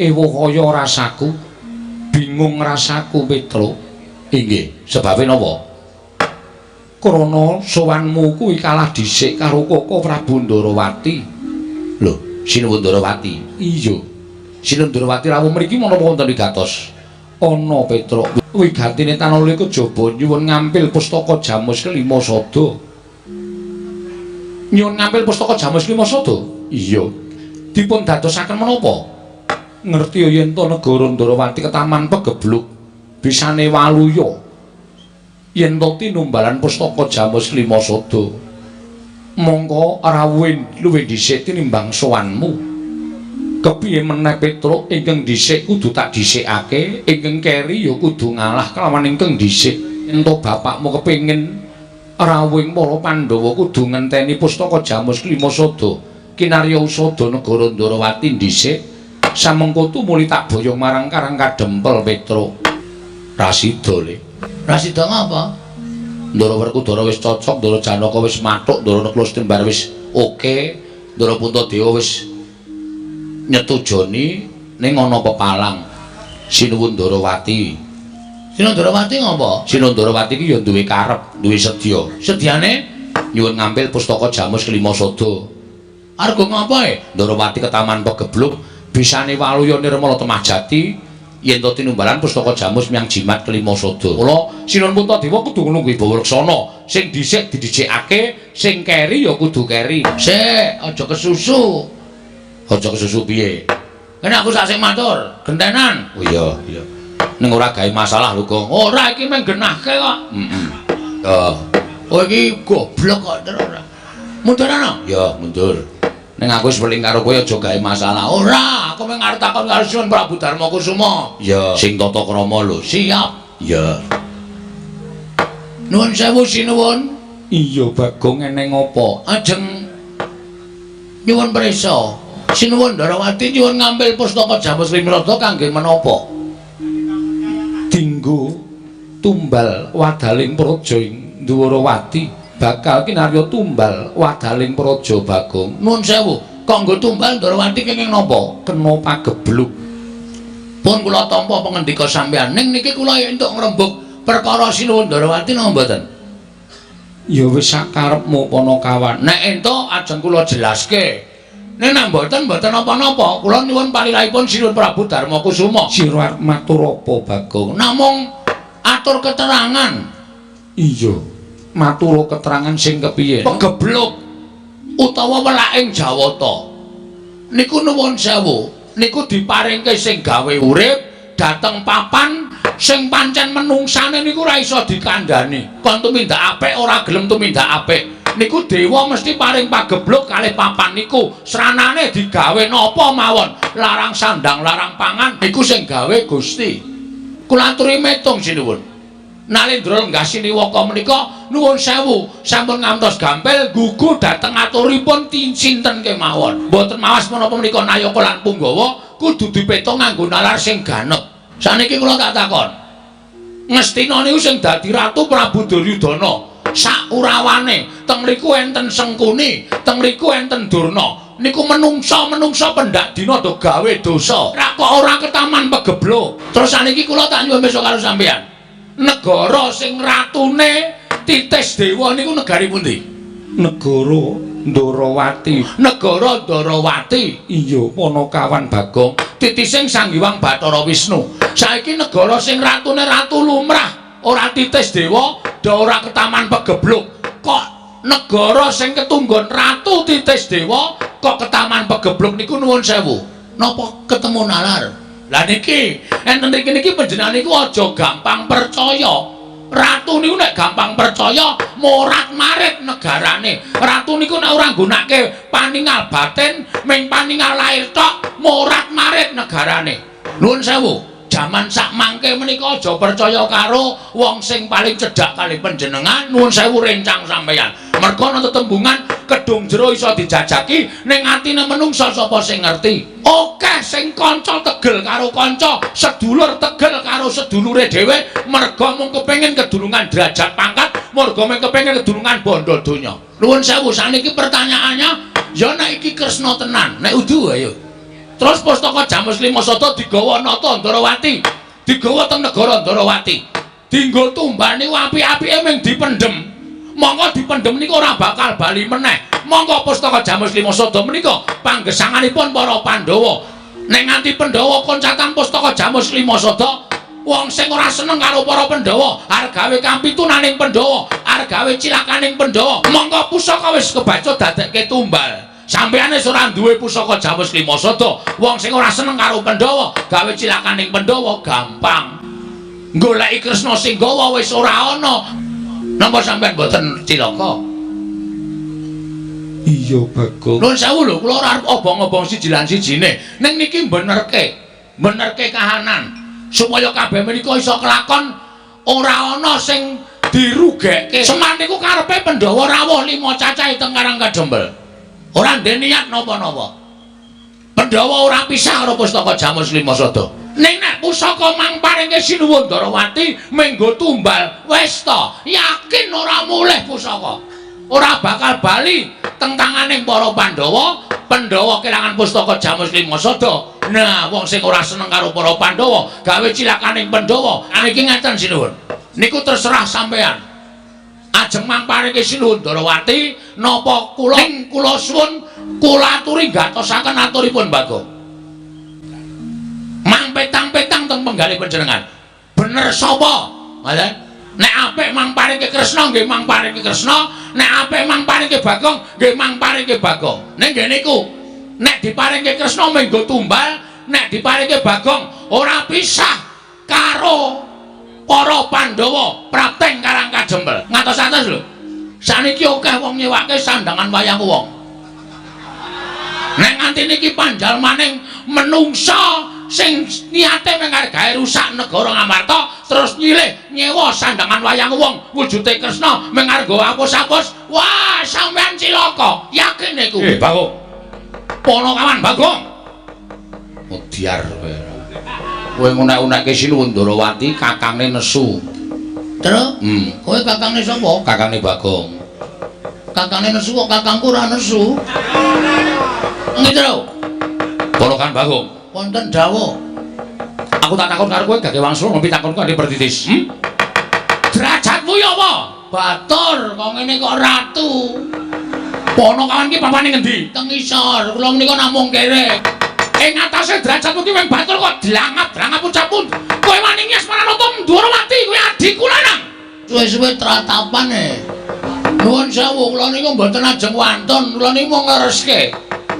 ewuh kaya rasaku, bingung rasaku Petro. Inggih, sebabe napa? Krana sowanmu kuwi kalah dhisik karo Koko Prabu Ndarawati. Lho, Sinuwun Ndarawati. Iya. Sinuwun Ndarawati rawuh mriki menapa wonten wigatos? Ana Petro. Wigatine tanole kejaba nyuwun ngampil Pustaka Jamus Limasada. Nyuwun ngampil Pustaka Jamus Limasada? Iya. Dipun dadosaken menapa? Ngerti yen to negara Ndarawati ketaman pegebluk bisane waluya yen to tinumbalan pustaka Jamus Klimasada mongko luwih dhisik tinimbang sowanmu. Kepiye meneh Petruk ingkang dhisik kudu tak dhisikake, ingkang keri ya kudu ngalah kelawan ingkang dhisik. Yen to bapakmu kepengin rawuhing para Pandhawa kudu ngenteni pustaka Jamus Klimasada kinarya usada negara Ndarawati dhisik. Samengko tumuli tak boyong marang Karang Kadempel Petruk. Rasida le. Rasida ngapa? Ndara Werkudara wis cocok, Ndara Janaka wis mathuk, Ndara Neklustimbar wis oke, Ndara Puntadewa wis nyetujoni ning ana pepalang. Sinuwun Ndarawati. Sinuwun Ndarawati ngapa? Sinuwun Ndarawati iki ya duwe karep, duwe sedya. Sedyane nyuwun ngambil pustaka Jamus Klimasada. Arga ngapa e? Ndarawati ke Taman Pegebluk bisane waluya nirmala temajati yen to tinumbalan pustaka Jamus miang jimat Klimasada. Kula Sinuwun Puntadewa kudu nglungguhi Bawaksana. Sing dhisik didhisikake, sing keri ya kudu keri. Sik, aja kesusu. Aja kesusu piye? Kene aku sak sing matur, gentenan. Oh iya, iya. Ning ora gawe masalah lho, Kang. Ora iki mung genahke kok. Oh iki goblok kok ora. Mundur ana? Ya, mundur. Ning aku wis weling karo kowe aja gawe masalah. Ora, aku mung arep takon karo Sinuwun Prabu Darmakusuma. Ya, sing tata krama lho. Siap. Ya. Nuwun sewu Sinuwun. Iya, Bagong eneng apa? Ajeng nyuwun prisa. Sinuwun Ndarawati nyuwun ngambil pustaka Jamus Klimasada kangge menapa? Dinggo tumbal wadaling praja ing Ndwarawati. Bakal kinarya tumbal wadaling praja Bagong. Nuwun sewu, kanggo tumbal Ndarawati kenging napa? Kena pagebluk. Pun kula tampa pangendika sampeyan. Ning niki kula entuk ngrembug perkara Sinuwun Ndarawati napa mboten? Ya wis sakarepmu Panakawan. Nek entuk ajeng kula jelaske. Nek mboten apa-apa, kula nyuwun palilahipun Sinuwun Prabu Darmakusuma. Sira arep matur apa, Bagong? Namung atur keterangan. Iya. Matur keterangan sing kepiye? Pegebluk utawa welaking Jawata. Niku nuwun sewu, niku diparingke sing gawe urip dhateng papan sing pancen menungsane niku ora iso dikandhani. Kon tumindak apik ora gelem tumindak apik. Niku dewa mesti paring pagebluk kalih papan niku. Sranane digawe napa mawon, larang sandang, larang pangan niku sing gawe Gusti. Kula aturi metung sinuwun. Nalendra lenggah siniwaka menika nuwun sewu, sampun ngantos gampil gugu dhateng aturipun sinten kemawon. Mboten mawas menapa menika Nayaka lan Punggawa kudu dipetung nganggo nalar sing ganep. Saniki kula tak takon. Ngastina niku sing dadi Ratu Prabu Duryudana. Sak urawane teng mriku enten Sengkuni, teng mriku enten Durna. Niku menungsa pendak dina do gawe dosa. Ora kok ora ke Taman Pegebluk. Terus saniki kula tak nyuwun besok karo sampeyan. Negara sing ratune Titis Dewa niku negari pundi? Negara Ndarawati. Negara Ndarawati. Iya, Panakawan Bagong. Titising Sang Hyang Bathara Wisnu. Saiki negara sing ratune ratu lumrah, ora Titis Dewa, ora ke Taman Pegebluk. Kok negara sing ketunggon Ratu Titis Dewa kok ke Taman Pegebluk niku nuwun sewu. Napa ketemu nalar? Lah niki, enten niki panjenengan niku aja gampang percaya. Ratu niku nek gampang percaya morat-marit negarane. Ratu niku nek ora nggunakake paningal batin, ming paningal lair tok, morat-marit negarane. Nuwun sewu. Jaman sak mangke menika aja percaya karo wong sing paling cedhak kali panjenengan. Nuwun sewu rencang sampeyan. Merga ana tetembungan kedung jero iso dijajaki ning atine menungsa sapa sing ngerti. Akeh sing kanca tegel karo kanca, sedulur tegel karo sedulure dhewe merga mung kepengin kedulungan derajat pangkat, merga mung kepengin kedulungan bondo donya. Nuwun sewu saniki pertanyaannya ya nek iki Kresna tenan, nek udu ayo. Terus pustaka Jamus Klimasada digawa nata Ndarawati, digawa teng negara Ndarawati. Dienggo tumbal niku apik-apike mung dipendhem. Monggo dipendhem niku ora bakal bali meneh. Monggo pustaka Jamus Klimasada menika panggesanganipun para Pandhawa. Nek nganti Pandhawa koncatan pustaka Jamus Klimasada, wong sing ora seneng karo para Pandhawa arep gawe kampitunaning Pandhawa, arep gawe cilakaning Pandhawa. Monggo pusaka wis kebaca dadekke tumbal. Sampeyan wis ora duwe pusaka Jamus Klimasada, wong sing ora seneng karo Pandhawa, gawe cilakaning Pandhawa gampang. goleki Kresna sing gawa wis ora ana. Napa sampean mboten cilaka? Iya, Bagong. Nuwun sewu lho, kula ora arep obong-obong siji lan sijine. Ning niki benerke kahanan supaya kabeh menika iso kelakon ora ana sing dirugekke. Semar niku karepe Pandhawa rawuh 5 cacahe teng Karang Kadempel. Ora ndek niat napa-napa. Pandhawa ora pisah karo Pustaka Jamus Limasada. Ning nek pusaka mangparingke Sinuwun Darawati menggo tumbal wis ta, yakin ora mulih pusaka. Ora bakal bali teng tanganing para Pandhawa. Pandhawa kelangan Pustaka Jamus Limasada. Nah, wong sing ora seneng karo para Pandhawa gawe cilakaning Pandhawa. Niki ngeten Sinuwun. Niku terserah sampean. Ajeng mangparingke Sinuwun Darawati napa kula ing kula suwun kula aturi gatosaken aturipun Bagong. Petang-petang teng penggalih panjenengan. Bener sapa? Ngoten. Nek apik mangparingke Kresna nggih mangparingke Kresna, nek apik mangparingke Bagong nggih mangparingke Bagong. Ning nggih niku, nek diparingke Kresna menggo tumbal, nek diparingke Bagong ora pisah karo para Pandhawa prapteng Karang Kadempel. Ngatos-atos lho. Saniki akeh wong nyewake sandangan wayang wong. Nek nganti niki panjal maning menungsa sing niate menghargai rusak negara Ngamarta terus nyilih nyewa sandangan wayang wong wujude Kresna mengargo apus-apus. Wah, sampean cilaka. Yakin niku. Bagong. Ponokawan Bagong. Mudyar kowe. Kowe ngunek-unekke Sinuwun Darawati kakangne nesu. Terus? Kowe kakangne sapa? Kakangne Bagong. Kakangne nesu kok kakangku ora nesu. Nggih, Tru. Ponokan Bagong. Wonten dawuh. Aku tak takon karo kowe gage wangsul ngopi takonku ade pertitis. Derajatmu ya apa? Batur, kok ngene kok ratu. Ponokawan ki papane ngendi? Teng isor. Kula menika namung kere. Ing atase derajatmu ki weng batur kok dlangap-dlangap ucapun. Kowe wani nyes Maranata Darawati, kowe adikku lanang. Suwe-suwe tratapane. Nuwun sewu, kula niku mboten ajeng wantun, kula niku mung ngreske.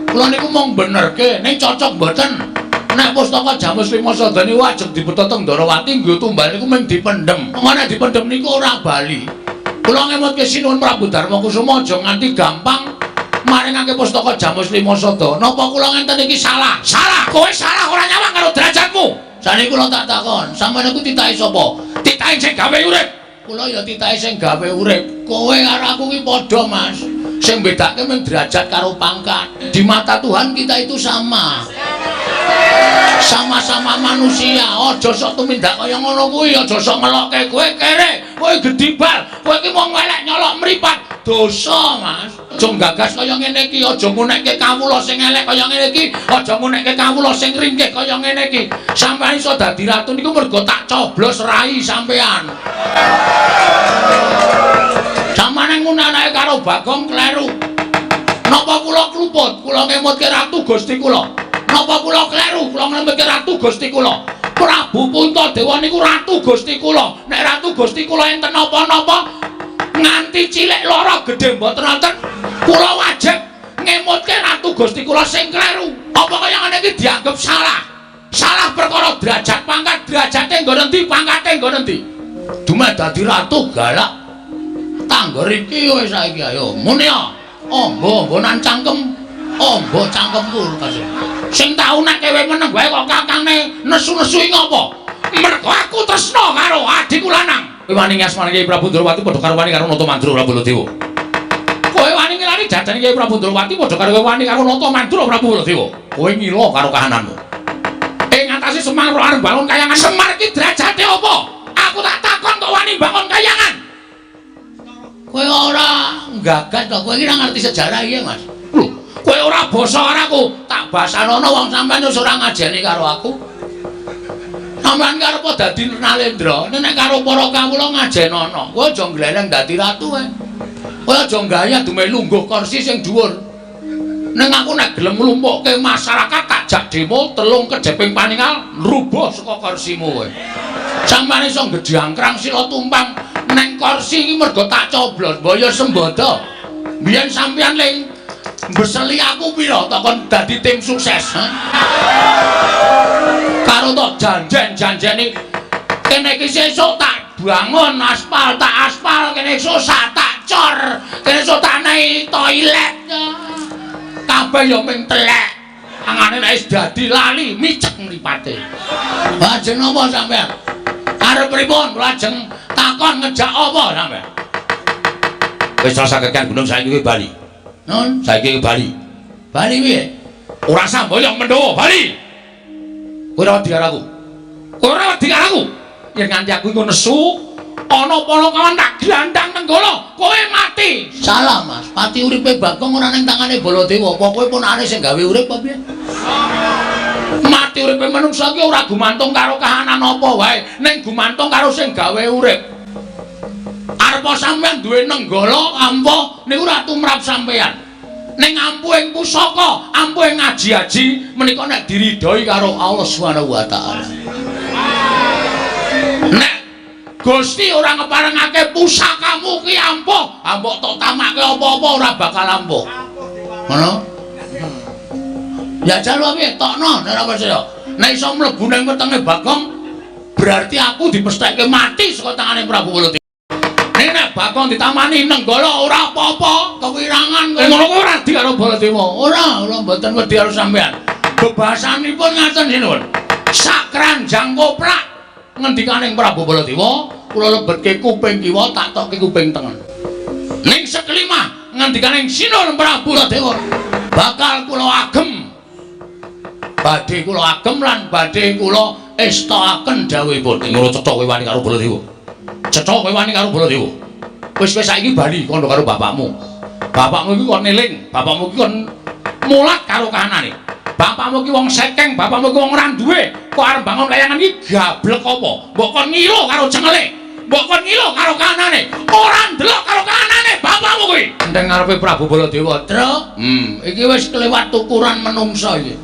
Kula niku mung benerke, ning cocok mboten. Nek Pustaka Jamus Limasada niku ajeng dibeta teng Darawati nggo tumbal niku mung dipendhem. Mengko dipendhem niku ora bali. Kula ngemutke Sinuwun Prabu Darmakusuma aja nganti gampang maringake Pustaka Jamus Limasada. Napa kula ngenten iki salah? Salah. Kowe salah ora nyawang karo derajatmu. Saniki kula tak takon, sampeyan iku titahe sapa? Titahe sing gawe urip. Kula ya titahe sing gawe urip. Kowe karo aku ki padha, Mas. Sing bedake mung derajat karo pangkat. Di mata Tuhan kita itu sama. Sama-sama manusia. Aja sok tumindak kaya ngono kuwi, aja sok ngelokke kowe kere. Kowe gedibal. Kowe iki mung elek nyolok mripat. Dosa, Mas. Aja gagas kaya ngene iki, aja ngunekke kawula sing elek kaya ngene iki, aja ngunekke kawula sing ringkih kaya ngene iki. Sampeyan iso dadi ratu niku mergo tak coblos rai sampeyan. Samane ngunanake karo Bagong kleru. Napa kula kluput? Kula ngemutke ratu Gusti kula. Napa kula kleru? Kula ngemutke ratu Gusti kula. Prabu Puntadewa niku ratu Gusti kula. Nek ratu Gusti kula enten napa-napa nganti cilik lara gedhe mboten wonten, kula wajib ngemutke ratu Gusti kula sing kleru. Apa kaya ngene iki dianggep salah? Salah perkara derajat pangkat, derajate nggon endi, pangkate nggon endi? Dumeh dadi ratu galak. Tangger iki wis saiki ayo muni ya. Ombo-ombonan cangkem. Ombo cangkemku kasih. Sing tau nek kowe meneng wae kok kakangne nesu-nesu iki ngopo? Mergo aku tresna karo adikku lanang. Kowe wani ngasmane Kyai Prabu Darawati padha karo wani karo Natamandra Prabu Baladewa. Kowe wani ngelani dadane Kyai Prabu Darawati padha karo kowe wani karo Natamandra Prabu Baladewa. Kowe ngila karo kahananmu. Ing ngatasi Semar arep bangun kayangan. Semar iki derajate apa? Aku tak takon kok wani bangun kayangan. Kowe ora gagas to, kowe iki ora ngerti sejarah iki, Mas. Lho, kowe ora basa karo aku, tak basanono wong sampeyan wis ora ngajeni karo aku. Sampeyan karep dadi Nalendra, nek karo para kawula ngajenono. Kowe aja gleleng dadi ratu kowe. Kowe aja gaya dume lungguh kursi sing dhuwur. Ning aku nek gelem nglumpukke masyarakat tak jak demo telung kejeping paningal rubuh saka kursimu kowe. Sampeyan iso gedhangkrang sila tumpang neng kursi iki mergo tak coblos mbaya sembodo. Biyen sampeyan ling mbeseli aku pira takon dadi tim sukses. Karo tok janjen-janjeni Kene iki sesuk tak bangun aspal, tak aspal kene susah tak cor. Kene esuk tak nehi toilet. Kabeh ya ming telek. Angane nek wis dadi lali micek mripate. Lajeng napa sampean? Arep pripun? Lajeng takon ngejak apa sampean? Wis rasa kekian gunung saiki kuwi Bali. Nun, Saiki kuwi Bali. Bali piye? Ora samboyong Pandhawa, Bali. Kowe ora wedi karo aku. Kowe ora wedi karo aku. Yen nganti aku iku nesu, ana apa kawan tak glandang nenggala, kowe mati. Salah, Mas. Pati uripe Bagong ora ning tangane Baladewa. Apa kowe ponakane sing gawe urip apa piye? Mati uripe manungsa iki ora gumantung karo kahanan apa wae, ning gumantung karo sing gawe urip. Arepa sampean duwe nenggala ampuh niku ora tumrap sampean. Ning ampuh ing pusaka, ampuh ing ngaji-aji menika nek diridhoi karo Allah Subhanahu wa taala. Nek Gusti ora ngeparengake pusakamu ki ampuh, mbok tok tamake apa-apa ora bakal ampuh. Ngono? Ya jalo piye tokno nek ora percaya. Nek iso mlebu ning wetenge Bagong berarti aku dimestekke mati saka tangane Prabu Baladewa. Nek Bagong ditamani nenggala ora apa-apa, kewirangan ngono kuwi ora di karo Baladewa. Ora mboten wedi karo sampean. Bebasanipun ngaten sinuwun. Sakranjang koprak ngendikaning Prabu Baladewa, kula lebetke kuping kiwa tak tokke kuping tengen. Ning sekelima ngendikaning Sinur Prabu Baladewa bakal kula agem. Badhe kula agem lan badhe kula estaaken dawuhipun. Ngono cetha kowe wani karo Baladewa. Cetha kowe wani karo Baladewa. Wis saiki bali kandha karo bapakmu. Bapakmu iki kon eling, bapakmu iki kon mulat karo kahanane. Bapakmu ki wong sekeng, bapakmu ki wong ora duwe. Kok arep bangun kayangan iki gablek apa? Mbok kon ngilo karo cengele. Mbok kon ngilo karo kahanane. Ora ndelok karo kahanane bapakmu kuwi. Ndeng ngarepe Prabu Baladewa, Tru. Iki wis kelewat ukuran menungsa iki.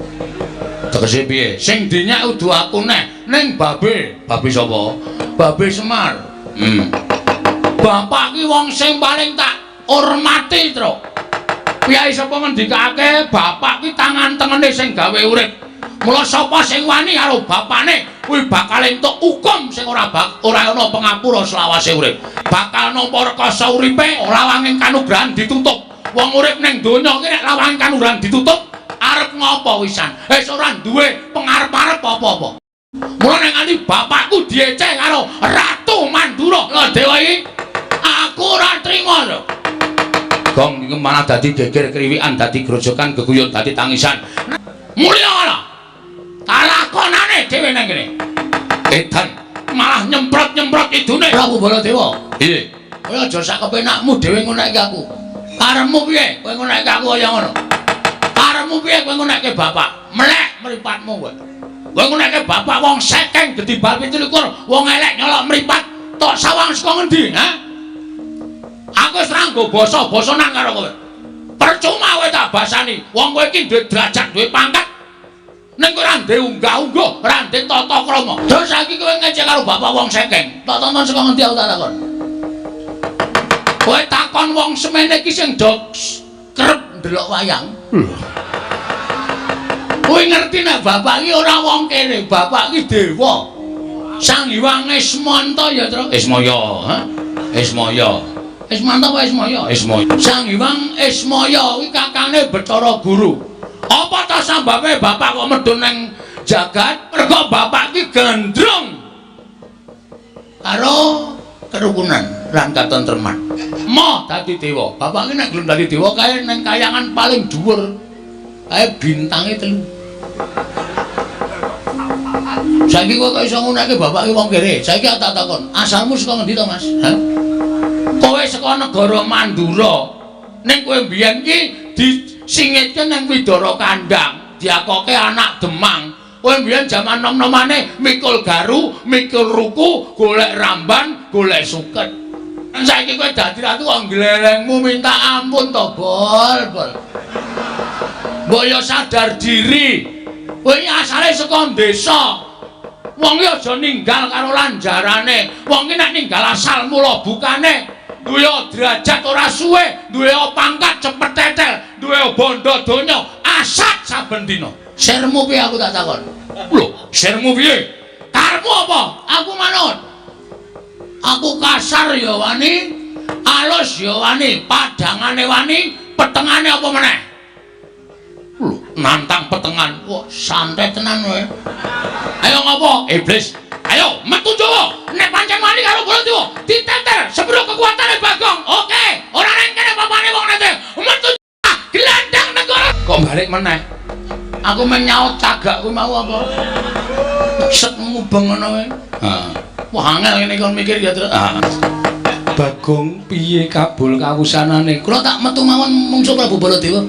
Tegese piye? Sing dinyak udu aku neh, ning babe. Babe sapa? Babe Semar. Bapak ki wong sing paling tak hormati, Tru. Piyai sapa ngendikake bapak ki tangan tengene sing gawe urip. Mula sapa sing wani karo bapakne kuwi bakal entuk hukum sing ora ana pangapura selawase urip. Bakal nampa rekoso uripe ora wanging kanugrahan ditutup. Wong urip ning donya ki nek lawanging kanugrahan ditutup arep ngopo wisan? Wis ora duwe pengarep-arep apa-apa. Mula nek nganti bapakku dieceh karo Ratu Mandura Baladewa iki aku ora trima lho. Gong iki malah dadi geger kriwikan, dadi grojokan, geguyon, dadi tangisan. Mulya ana. Kalakonane dhewe nang kene. Edan Malah nyemprot-nyemprot idune Prabu Baladewa. Piye? Kowe aja sak kepenakmu dhewe ngonekke aku. Karepmu piye? Kowe ngonekke aku kaya ngono. Karepmu piye kowe ngonekke bapak? Melek mripatmu kowe. Kowe ngonekke bapak wong sekeng gedhi bal 17, wong elek nyolok mripat. Tok sawang saka ngendi, ha? Aku wis ranggo basa-basanan karo kowe. Percuma kowe tak basani. Wong kowe iki duwe derajat, duwe pangkat. Ning kowe ora ndek unggah-ungguh, ora ndek tata krama. Terus saiki kowe ngecek karo bapak wong sekeng. Tak tonton saka ngendi aku tak takon. Kowe takon wong semene iki sing do kerep ndelok wayang. Kowe ngerti nek bapak iki ora wong kene, bapak iki dewa. Sang Hyang Ismanta ya, Tru. Ismaya, ha? Ismaya. Ismanta apa Ismaya? Ismaya. Sang Hyang Ismaya kuwi kakane Bathara Guru. Apa ta sambabe bapak kok medun ning jagat? Mergo bapak iki gandrung karo kerukunan lan katentreman. Moh dadi dewa. Bapak iki nek gelem dadi dewa kae ning kayangan paling dhuwur. Kae bintange 3. Saiki kok iso ngunake bapak iki wong kere. Saiki tak takon, asalmu saka ngendi to, Mas? Ha? Kowe saka negara Mandura. Ning kowe mbiyen ki disingitke nang Widara Kandang, diakoke anak Demang. Kowe mbiyen jaman nom-nomane mikul garu, mikul ruku, golek ramban, golek suket. Saiki kowe dadi ratu kok glelengmu minta ampun to, Bol. Mbok yo sadar diri. Kowe iki asale saka desa. Wong iki aja ninggal karo lanjarane. Wong iki nek ninggal asal mula bukane duwe derajat ora suwe, duwe pangkat cepet tetel, duwe bondo donya asat saben dina. Sirmu piye aku tak takon? Lho, sirmu piye? Karepmu Watakmu apa? Aku manut. Aku kasar ya wani, alus ya wani, padangane wani, petengane apa meneh? Lho, nantang petengan. Wah, santai tenan kowe. Ayo ngopo? Iblis. Ayo, metu Jawa. Nek pancen wani karo Baladewa, diteter sepuro kekuatane Bagong. Oke, ora nang kene papane wong nete. Metu gelandang negara. Kok balik meneh? Aku meng nyaut cagak kuwi mau apa? Set mubeng ngono kowe. Heeh. Wah, angel ngene kon mikir ya, Truk. Bagong piye kabul kawusanane? Kula tak metu mawon mungsuh Prabu Baladewa.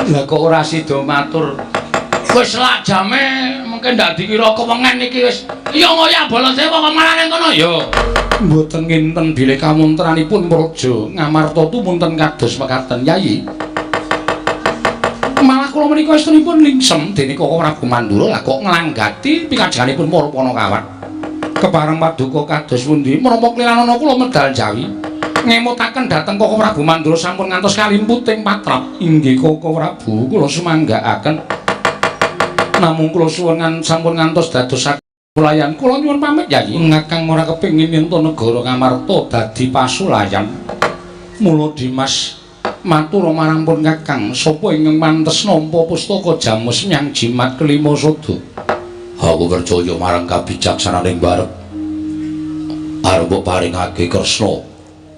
Lah kok ora sida matur? Wis lak jame mungkin ndak dikira kewengen iki wis. Ya ngoyak Baladewa kok malah ning kono ya. Mboten kinten bilih kamuntranipun praja Ngamarta tumunten kados mekaten, Yayi. Malah kula menika estunipun lingsem dene Koko Prabu Mandura lah kok nglanggati pikajanganipun para Panakawan. Kepareng paduka kados pundi menapa kliranana kula medal Jawi ngemutaken dhateng Koko Prabu Mandura sampun ngantos kalimputing patrap. Inggih Koko Prabu kula sumanggaaken. Namung kula suwun sampun ngantos dadosaken pulayan kula nyuwun pamit Yayi. Ngakang ora kepengin yen to negara Ngamarta dadi pasulayan. Mula Dimas matur marang pun Kakang sapa ingkang mantes nampa pustaka Jamus nyang jimat kelima sada. Aku percaya marang kabijaksananing barep. Arep mbok paringake Kresna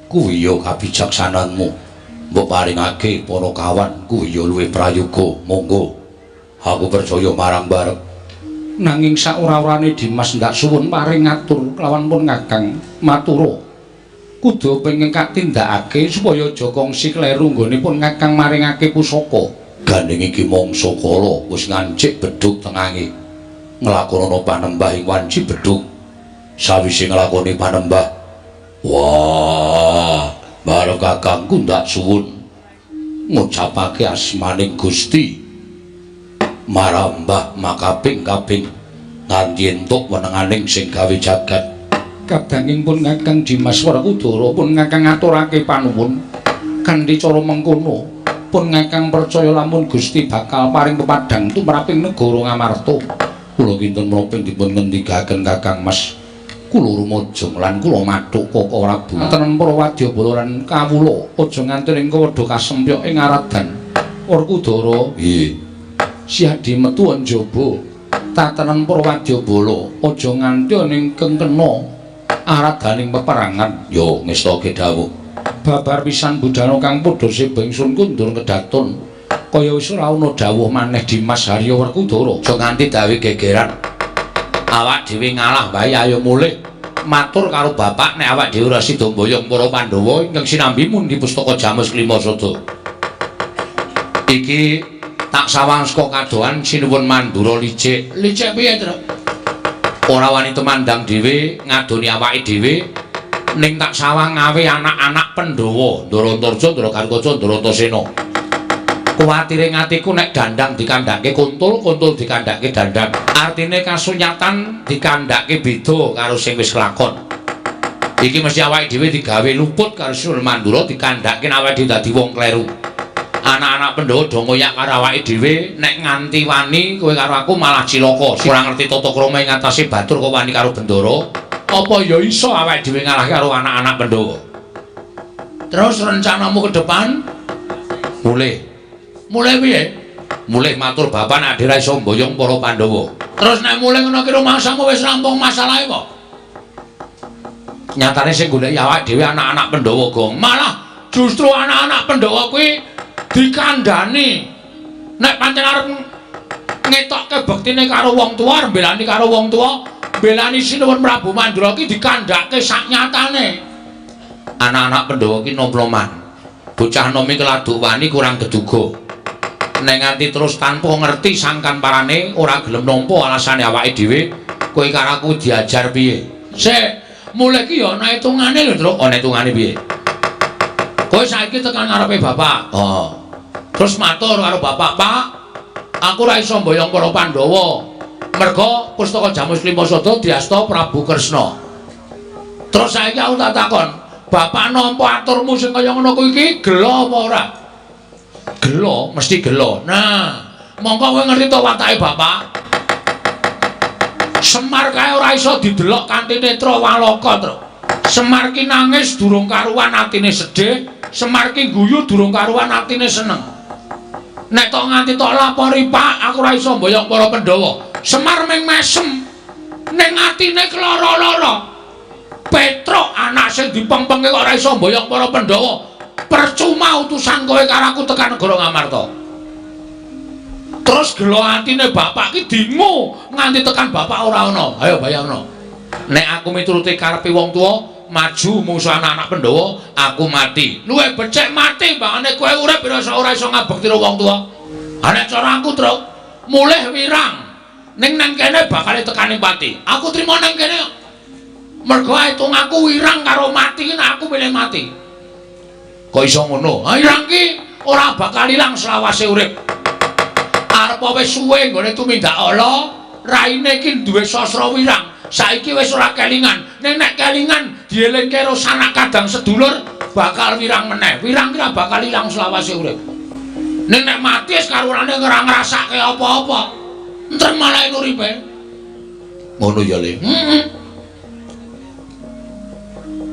kuwi ya kabijaksananmu. Mbok paringake Panakawan kuwi ya luwih prayoga. Monggo. Aku percaya marang barep. Nanging saora-orane Dimas ndak suwun paring ngatur kelawan pun Kakang matura. Kudu penging katindakake supaya aja kongsi kleru nggonipun Kakang maringake pusaka. Gandeng iki mangsa kala wis ngancik bedhug tengange. Nglakonana panembah ing wanci bedhug. Sawise nglakoni panembah, wah, bareng kakangku ndak suwun ngucapake asmaning Gusti marambah makaping-kaping nganti entuk wenenganing sing gawe jagat. Kadanging pun Kakang Dimas Werkudara pun Kakang ngaturake panuwun kanthi cara mengkono pun Kakang percaya lamun Gusti bakal paring pepadhang tumraping negara Ngamarta. Kula kinten menapa dipun ngendikaken Kakang Mas kula rumaja lan kula mathuk Koko Prabu tenen para wadyabala lan kawula aja nganti ing wedha kasempyok ing aradan Werkudara. Nggih. Siadi metu njaba tatanan para wadyabala aja nganti ning kengkena aradaning peperangan. Yo ngestake dawuh. Babar pisan budana kang padha sebengsun kundur kedaton kaya wis ora ana dawuh maneh Dimas Harya Werkudara. Aja nganti dawe gegeran. Awak dhewe ngalah wae ayo mulih. Matur karo bapak nek awak dhewe ora sida mboyong para Pandhawa ingkang sinambi mundi pustaka Jamus Klima Sada. Iki tak sawang saka kadohan sinuwun Mandura licik. Licik piye, Truk? Ora wani temandang dhewe ngadoni awake dhewe ning tak sawang ngawe anak-anak Pandhawa Ndarantarja, Ndarakarkaca, Ndarantasena. Kuwatire ngatiku nek dandang dikandhake kuntul, kuntul dikandhake dandang. Artine kasunyatan dikandhake beda karo sing wis kelakon. Iki mesti awake dhewe digawe luput karo Sinuwun Mandura dikandhake awake dhewe dadi wong kleru. Anak-anak Pandhawa do ngoyak karo awake dhewe nek nganti wani kowe karo aku malah cilaka. Ora ngerti tata krama ing atase batur kok wani karo Bendara. Apa ya iso awake dhewe ngalahke karo anak-anak Pandhawa? Terus rencanamu ke depan? Mulih. Mulai piye? Mulih matur bapak nek ora iso mboyong para Pandhawa. Terus nek mulai ngono ki rumasamu wis rampung masalahe apa? Nyatane sing goleki awake dhewe anak-anak Pandhawa, Gong. Malah justru anak-anak Pandhawa kuwi dikandhani. Nek pancen arep ngetokke bektine karo wong tuwa, mbelani karo wong tuwa, mbelani Sinuwun Prabu Mandura ki dikandhake sak nyatane. Anak-anak Pandhawa ki nomloman. Bocah nomi keladuk wani kurang geduga. Nek nganti terus tanpa ngerti sangkan parane ora gelem nampa alasane awake dhewe, kowe karo aku diajar piye? Sik, mulai ki ya ana hitungane lho, Truk. Ana hitungane piye? Kowe saiki tekan ngarepe bapak. Oh. Terus matur karo bapak, "Pak, aku ora iso mboyong para Pandhawa. Merga pustaka Jamus Klima Sada diasta Prabu Kresna." Terus saiki aku tak takon, "Bapak nampa aturmu sing kaya ngono kuwi iki gelo apa ora?" Gelo, mesti gelo. Nah, mongko kowe ngerti to watake bapak? Semar kae ora iso didelok kanthi netra waloka, Tru. Semar ki nangis durung karuan atine sedih, Semar ki guyu durung karuan atine seneng. Nek tok nganti tok lapori, Pak, aku ora iso mboyong para Pandhawa. Semar ming mesem ning atine keloro-loro. Petruk anak sing dipengpengke kok ora iso mboyong para Pandhawa. Percuma utusan kowe karo aku tekan negara Ngamarta. Terus gelo atine bapak ki dingu nganti tekan bapak ora ana. Ayo bayangno. Nek aku mituruti karepe wong tuwa, maju musuh anak-anak Pandhawa, aku mati. Luwih becik mati mbangane kowe urip ora iso ngabekti wong tuwa. Ha nek cara aku, Truk, mulih wirang. Ning nang kene bakal tekani pati. Aku trimo nang kene. Mergo hitung aku wirang karo mati, nek aku milih mati. Kok iso ngono? Ha irang ki ora bakal ilang selawase urip. Arep wis suwe nggone tumindak ala, raine ki duwe sastra wirang. Saiki wis ora kelingan. Nek kelingan dielingke karo sanak kadang sedulur bakal wirang meneh. Wirang ki ora bakal ilang selawase urip. Nek mati wis karurane ora ngrasake apa-apa. Entar malah uripe. Ngono ya, Le.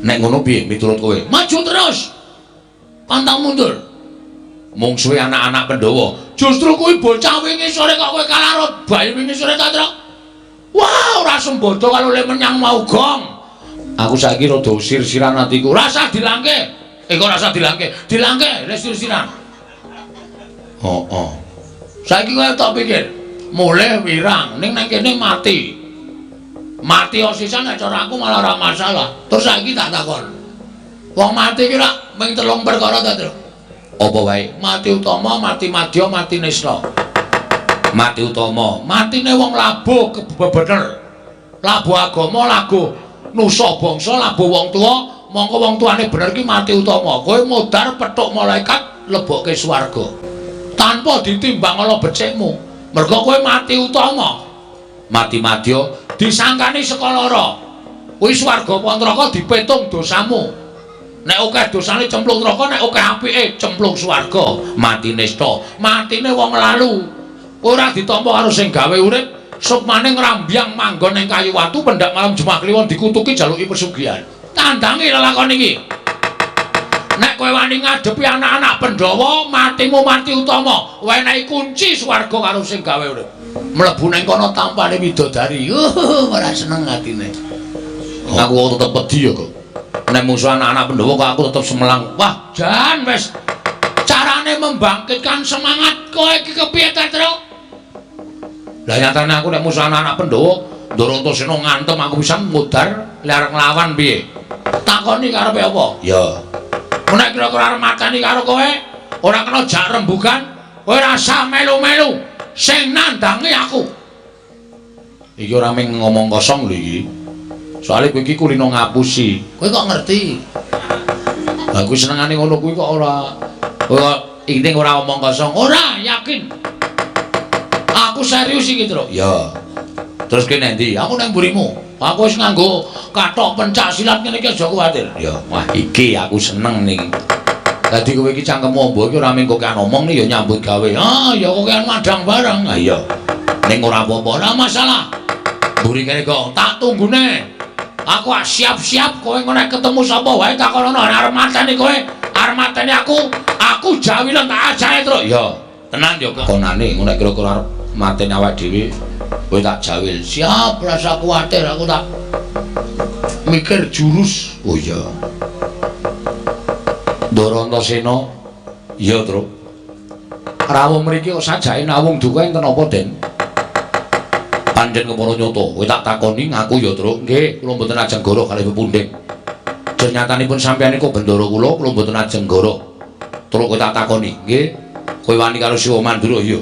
Nek ngono piye miturut kowe? Maju terus. Pantang mundur. Mungsuhe anak-anak Pandhawa. Justru kuwi bocah wingi sore kok kowe kalarut bayi wingi sore ta, Truk? Wah, ora sembodo karo le menyang mau gong. Aku saiki rada sir-siran atiku. Rasa dilangke. Kok rasa dilangke? Dilangke le sir-siran. Oh. Saiki kowe tak pikir, mulih wirang ning nang kene mati. Mati osisan nek cara aku malah ora masalah. Terus saiki tak takon. Wong mati ki rak mung 3 perkara ta, Truk? Apa wae? Mati utama, mati madya, mati nisna. Mati utama, matine wong labuh bener. Labuh agama, labuh nusa bangsa, labuh wong tuwa, mongko wong tuane bener ki mati utama. Kowe modar petuk malaikat lebokke swarga. Tanpa ditimbang ala becikmu. Mergo kowe mati utama. Mati madya disangkani saka lara. Kuwi swarga apa neraka dipetung dosamu. Nek akeh dosane cemplung neraka, nek akeh apike cemplung swarga. Mati nista, matine wong lalu. Ora ditampa karo sing gawe urip, sukmane ngrambyang manggon ning kayu watu pendak malam Jumat Kliwon dikutuki jaluki pesugihan. Tandangi lelakon iki. Nek kowe wani ngadepi anak-anak Pandhawa, matimu mati utama. Wenehi kunci swarga karo sing gawe urip. Mlebu ning kono tampane widodari. Ora seneng atine. Aku tetep wedi ya kok. Nek musuh anak-anak Pandhawa kok aku tetep semelang. Wah, jan wis carane membangkitkan semangat kowe iki kepiye ta, Truk? Lah nyatane aku nek musuh anak-anak Pandhawa, Ndara Antasena ngantem aku pisan mudar arep nglawan piye? Takoni karepe apa? Ya. Nek kira-kira arep mateni karo kowe, ora kena jak rembugan, kowe rasa melu-melu sing nandangi aku. Iki ora mung ngomong kosong lho iki. Soale kowe iki kulino ngapusi. Kowe kok ngerti? Lah kuwi senengane ngono kuwi kok ora ini ora omong kosong. Ora, yakin. Aku serius iki, Truk. Ya. Terus kene ndi? Aku nang mburimu. Aku wis nganggo kathok pencak silat ngene iki aja kuwatir. Ya, wah iki aku seneng niki. Dadi kowe iki cangkemmu ombo iki ora mung kokean omong nih ya nyambut gawe. Ah, ya kokean madang bareng. Ah iya. Ning ora apa-apa, ora masalah. Mburi kene kok tak tunggune. Aku siap-siap kowe nek ketemu sapa wae takonono arep mateni kowe. Arep mateni aku jawilen tak ajahe, Truk. Ya, tenan ya kok. Konane nek kira-kira arep mateni awak dhewe, kowe tak jawil. Siap, rasa kuwatir aku tak mikir jurus. Oh iya. Ndara Antasena. Iya, Truk. Rawuh mriki kok sajake nawung duka enten apa, Den? Panjen kepara nyata, kowe tak takoni ngaku ya, Truk. Nggih, kula mboten ajeng goro kalih pepundhing. Jenyatanipun sampeyan iku bendara kula mboten ajeng goro. Truk kowe tak takoni, nggih. Kowe wani karo Siwa Mandura ya?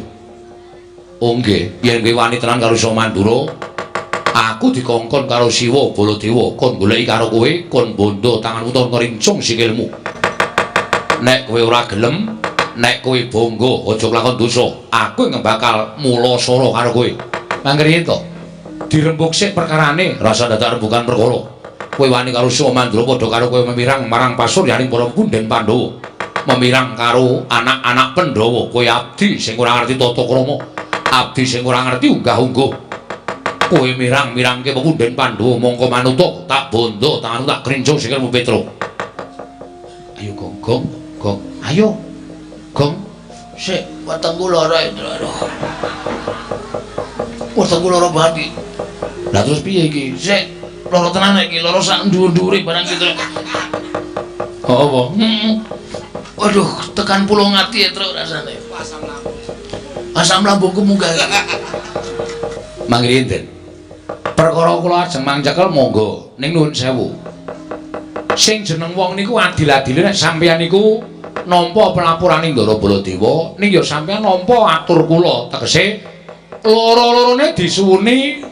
Oh nggih, yen kowe wani tenan karo Siwa Mandura, aku dikongkon karo Siwa Baladewa kon goleki karo kowe, kon bondo tanganmu utawa ngrincung sikilmu. Nek kowe ora gelem, nek kowe bangga aja nglakon dosa, aku yang bakal mula sara karo kowe. Mangkene to. Dirembuk sik perkarane, rasa dadak rembukan perkara. Kowe wani karo Siwa Mandura padha karo kowe memirang marang pasuryaning para pundhen Pandhawa. Memirang karo anak-anak Pandhawa, kowe abdi sing ora ngerti tata krama, abdi sing ora ngerti unggah-ungguh. Kowe mirang-mirangke pepundhen Pandhawa mongko manuta tak bondo tanganmu tak krinco sikilmu Petruk. Ayo Gong, Gong. Ayo. Gong. Sik, wetengku lara itu. Aduh. Wetengku lara banget iki. Lah terus piye iki? Sik, lara tenan iki, lara sak nduwur-nduwure barang gitu. Oh apa? Waduh, tekan pulung ati ya Truk rasane. Asam lambungku munggah. Mangke enten. Perkara kula ajeng mangcekel monggo ning nuwun sewu. Sing jeneng wong niku adil-adile nek sampeyan niku nampa pelapuraning Ndara Baladewa ning ya sampeyan nampa atur kula tegese loro-lorone disuwuni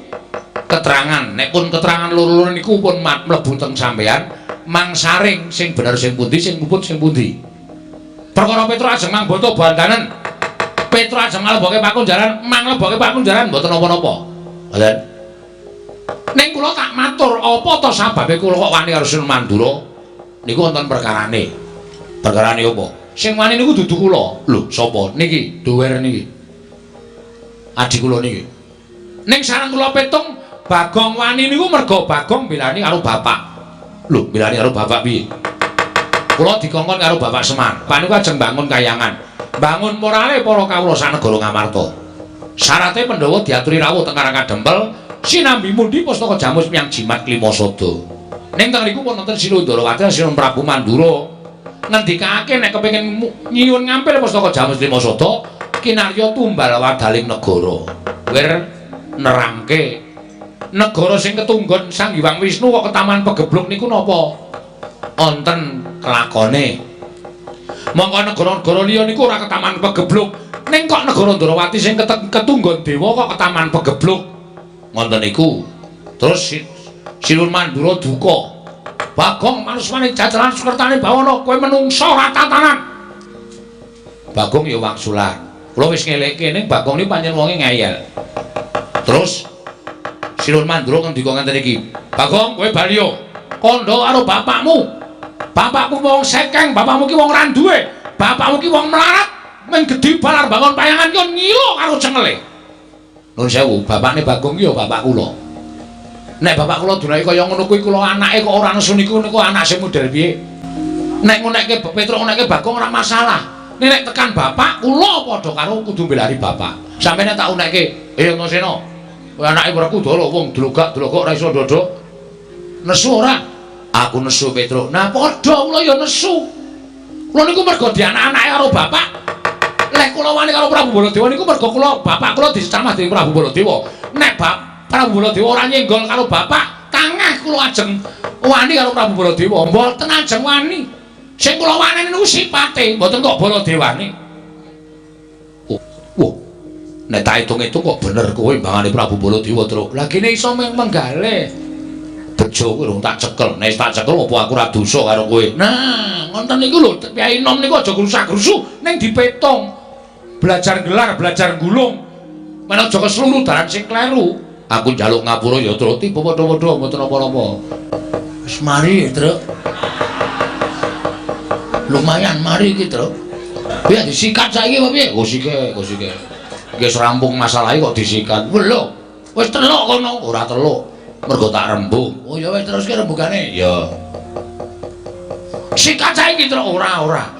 keterangan. Nek pun keterangan loro-loro niku pun mlebu teng sampeyan mangsaring sing bener sing pundi sing puput sing pundi. Perkara Petruk ajeng mangboto bandanen. Petruk ajeng nglebokke pakunjaran, manglebokke pakunjaran mboten napa-napa. Mboten. Ning kula tak matur, apa to sababe kula kok wani karo Sinun Mandura? Niku wonten perkarane. Perkarane apa? Sing wani niku dudu kula. Lho, sapa? Niki, Dower niki. Adik kula niki. Ning sareng kula petung, Bagong wani niku merga Bagong belani karo bapak. Lho, belani karo bapak piye? Kula dikongkon karo Bapak Semar. Pak niku ajeng bangun kayangan. Bangun morale para kawula sanegara Ngamarta. Syaraté Pandhawa diaturi rawuh teng Karang Kadempel, sinambi mundi pustaka Jamus miyang jimat Klimasada. Ning teng niku wonten Sinundara Sinun Prabu Mandura ngendikake nek kepengin nyiyun ngampil pustaka Jamus Klimasada, kinarya tumbal wadaling negara. Wir nerangke negara sing ketunggon Sang Hyang Wisnu kok ketaman pegebluk niku napa? Wonten kelakone. Mongko negara-negara liya niku ora ketaman pegebluk, ning kok negara Ndarawati sing ketunggon dewa kok ketaman pegebluk. Wonten niku. Terus Sinun Mandura duka. Bagong manusmane jajalan Sukertane bawana, kowe menungso ora tatanan. Bagong ya wangsulan. Kula wis ngeleke ning Bagong iki pancen wonge ngeyel. Terus Sinun Mandura ngendika ngenten iki, "Bagong, kowe bali yo. Kandha karo bapakmu. Bapakku wong sekeng, bapakmu ki wong ra duwe. Bapakmu ki wong melarat, men gedhi balar bangun payangan ki ngilo karo cengele." Nuwun sewu, bapakne Bagong ki ya bapak kula. Nek bapak kula dunake kaya ngono kuwi kula anake kok ora nesu niku anak sing model piye? Nek ngonekke Petruk ngonekke Bagong ora masalah. Nek tekan bapak kula padha karo kudu mbelani bapak. Sampene tak unekke, Antasena. Kowe anake ora kudu wong dlogak-dlogok ora iso ndodok. Nesu ora? Aku nesu Petruk. Nah padha kula ya nesu. Kula niku mergo dianak-anake karo bapak. Lek kula wani karo Prabu Baladewa niku mergo kula bapak kula dicamah dening Prabu Baladewa. Nek Prabu Baladewa ora nyenggol karo bapak, kangeh kula ajeng wani karo Prabu Baladewa. Mboten ajeng wani. Sing kula wani niku sipate, mboten kok Baladewane. Wah. Nek tak hitung-hitung kok bener kowe mbangane Prabu Baladewa terus. Lah kene iso menggalih. Bejo kowe rung tak cekel. Nek tak cekel apa aku ora dosa karo kowe? Nah, ngoten niku lho, Kyai Nom niku aja grusak-grusu ning dipetung. Belajar gelar, belajar gulung. Men aja kesluru dalan sing kleru. Aku njaluk ngapura ya Truk, tiba padha-padha mboten apa-apa. Wis mari, Truk. Lumayan mari iki, Truk. Ya disikat saiki apa piye? Oh sike. Wis rampung masalahe kok disikat. Lho, wis teluk kono. Ora teluk. Mergo tak rembug. Oh ya wis terus ki rembugane. Ya. Sikat saiki Truk ora.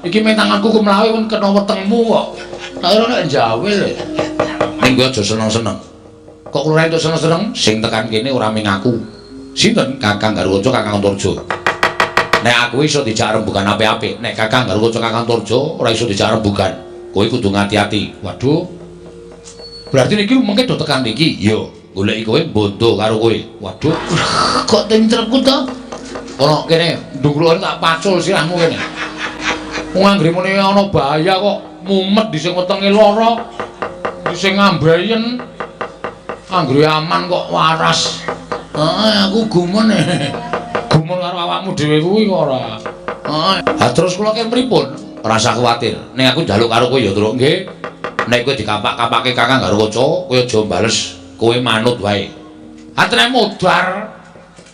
Iki men tanganku ku mlawe men kena wetengmu kok. Tak ora nek njawil. Ning kowe aja seneng-seneng. Kok kula entuk seneng-seneng sing tekan kene ora ming aku. Sinten? Kakang Garwaca, Kakang Antarja. Nek aku iso dijak rembugan apik-apik, nek Kakang Garwaca, Kakang Antarja ora iso dijak rembugan. Kowe kudu ngati-ati. Waduh. Berarti niki mengke do tekan niki. Iya, goleki kowe bondo karo kowe. Waduh, Kok tentrepku to? ana kene ndungkrukan tak pacul sirahmu kene. Wong anggere muni ana bahaya kok mumet di sing wetenge lara. Di sing ngambayen. Anggere aman kok waras. Heeh, aku gumun. Gumun karo awakmu dhewe kuwi kok ora. Heeh. Ha terus kula ki pripun? Ora usah kuwatir. Ning aku njaluk karo kowe ya, Truk, nggih. Nek kowe dikapak-kapake Kakang Garwaca, kowe aja bales, kowe manut wae. Atrene modar.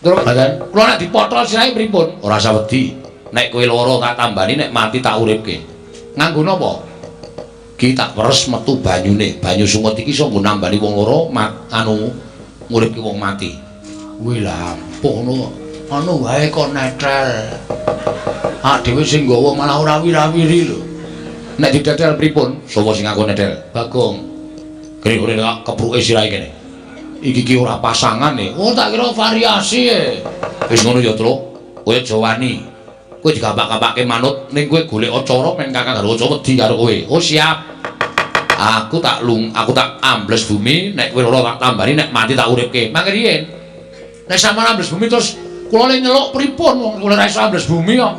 Truk, kula nek dipotol sirahe pripun? Ora usah wedi. Nek kowe lara tak tambani, nek mati tak uripke. Nganggo napa? Ki tak peres metu banyune. Banyu sungut iki iso nggo nambani wong lara nguripke wong mati. Kuwi lah ampun anu wae kok netrel. Dhewe sing nggawa malah ora wira-wiri lho. Nek didadel pripun? Sapa sing aku nedel? Bagong. Kene kok kepruke sirahe kene. Iki ki ora pasangan e. Oh tak kira variasi e. Wis ngono ya, Truk. Kowe aja wani. Kowe digampak-gampake manut ning kowe golek acara men Kakang Garwaca wedi karo kowe. Oh siap. Aku tak ambles bumi, nek kowe ora tak tambani, nek mati tak uripke. Mangke riyen. Nek sampeyan ambles bumi terus kula le nyeluk pripun wong kula ora iso ambles bumi kok.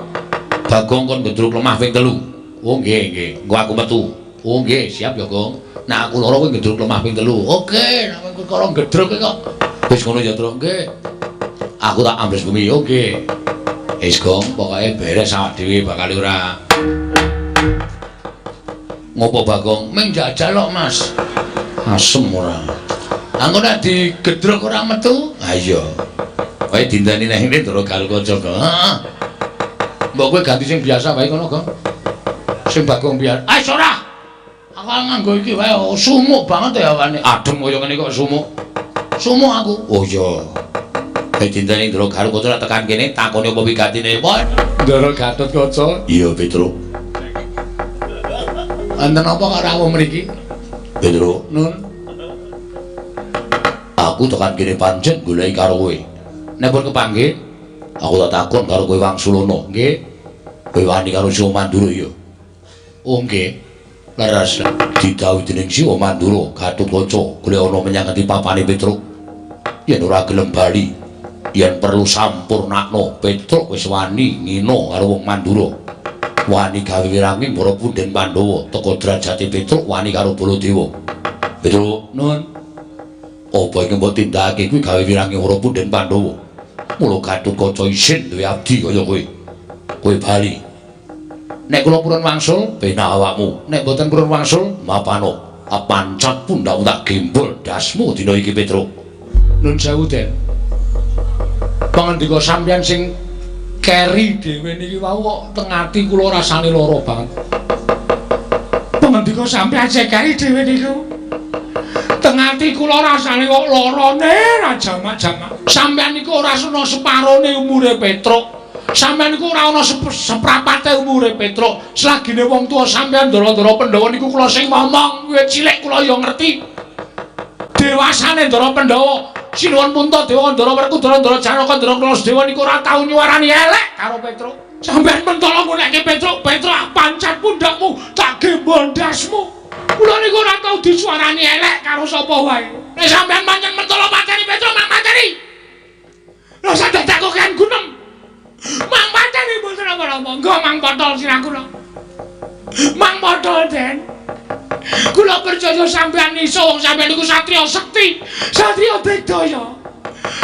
Bagong kon gedruk lemah ping 3. Oh nggih, nggih. Engko aku metu. Oh nggih, siap ya, Gong. Nah aku lara kowe gedruk lemah ping 3. Oke, nek kowe karo gedruk kok. Wis ngono ya, Truk. Nggih. Aku tak ambles bumi. Oh nggih. Wis Gong, pokoke beres awak dhewe bakal ora. Ngopo Bagong? Ming jajal kok, Mas. Asem ora. Angko nek digedruk ora metu? Ha iya. Wae dindani nang ngene Ndara Garwaca, Gong. Heeh. Mbok kowe ganti sing biasa wae kono, Gong. Sing Bagong biar. Ora. Aku nganggo iki wae sumuk banget ya wane. Adem kaya ngene kok sumuk. Sumuk aku. Oh iya. Wae dindani Ndara Garwaca tekan kene takoni apa wigatine. Ndara Gatotkaca. Iya, Petruk. Enten apa karo awak mriki? Petruk. Nun. Aku tekan kene pancen goleki karo kowe. Nek pun kepanggih, aku tak takon karo kowe Wangsulana, nggih. Kowe wani karo Siwa Mandura ya. Oh nggih. Leres didhawuhi dening Siwa Mandura, Gatotkaca golek ana menyang ngendi papane Petruk. Yen ora gelem bali, yen perlu sampurnakno, Petruk wis wani ngina karo wong Mandura. Wani gawe wiranging para punden Pandhawa, teka derajate Petruk wani karo Baladewa. Petruk, Nun. apa iki mbok tindakake kuwi gawe wiranging para punden Pandhawa. Mula Gatotkaca isin duwe abdi kaya kowe. Kowe bali. Nek kula purun wangsul, penak awakmu. Nek boten purun wangsul, mapano. Apancat pundhakmu tak gembol dasmu dina iki Petruk. Nun sewu, Den. Pangandika sampeyan sing keri dhewe niki wau kok teng ati kula rasane lara banget. Pangandika sampeyan sing keri dhewe niku. Teng ati kula rasane kok larane ra jamak-jamak. Sampeyan niku ora ana separone umure Petruk. Sampeyan niku ora ana seprapate umure Petruk. Selagine wong tuwa sampeyan Ndara-ndara Pandhawa niku kula sing ngomong, wiwit cilik kula ya ngerti. Dewasane Ndara Pandhawa, Sinuwun Puntadewa, Ndara Werkudara, Ndara Janaka, Ndara Klasdewa niku ora tau nyuwarani elek karo Petruk. Sampeyan mentolo ngunekke Petruk, Petruk pancat pundhakmu, tak gembol ndasmu. Kula niku ora tau disuarani elek karo sapa wae. Nek sampeyan pancen mentolo mateni Petruk, mang mateni. Lha sadaya tak kokean gunem. Mang mateni mboten apa-apa. Nggo mang potol siraku lho. Mang potol, Den. Kula percaya sampeyan iso wong sampeyan niku satriya sekti, satriya digdaya.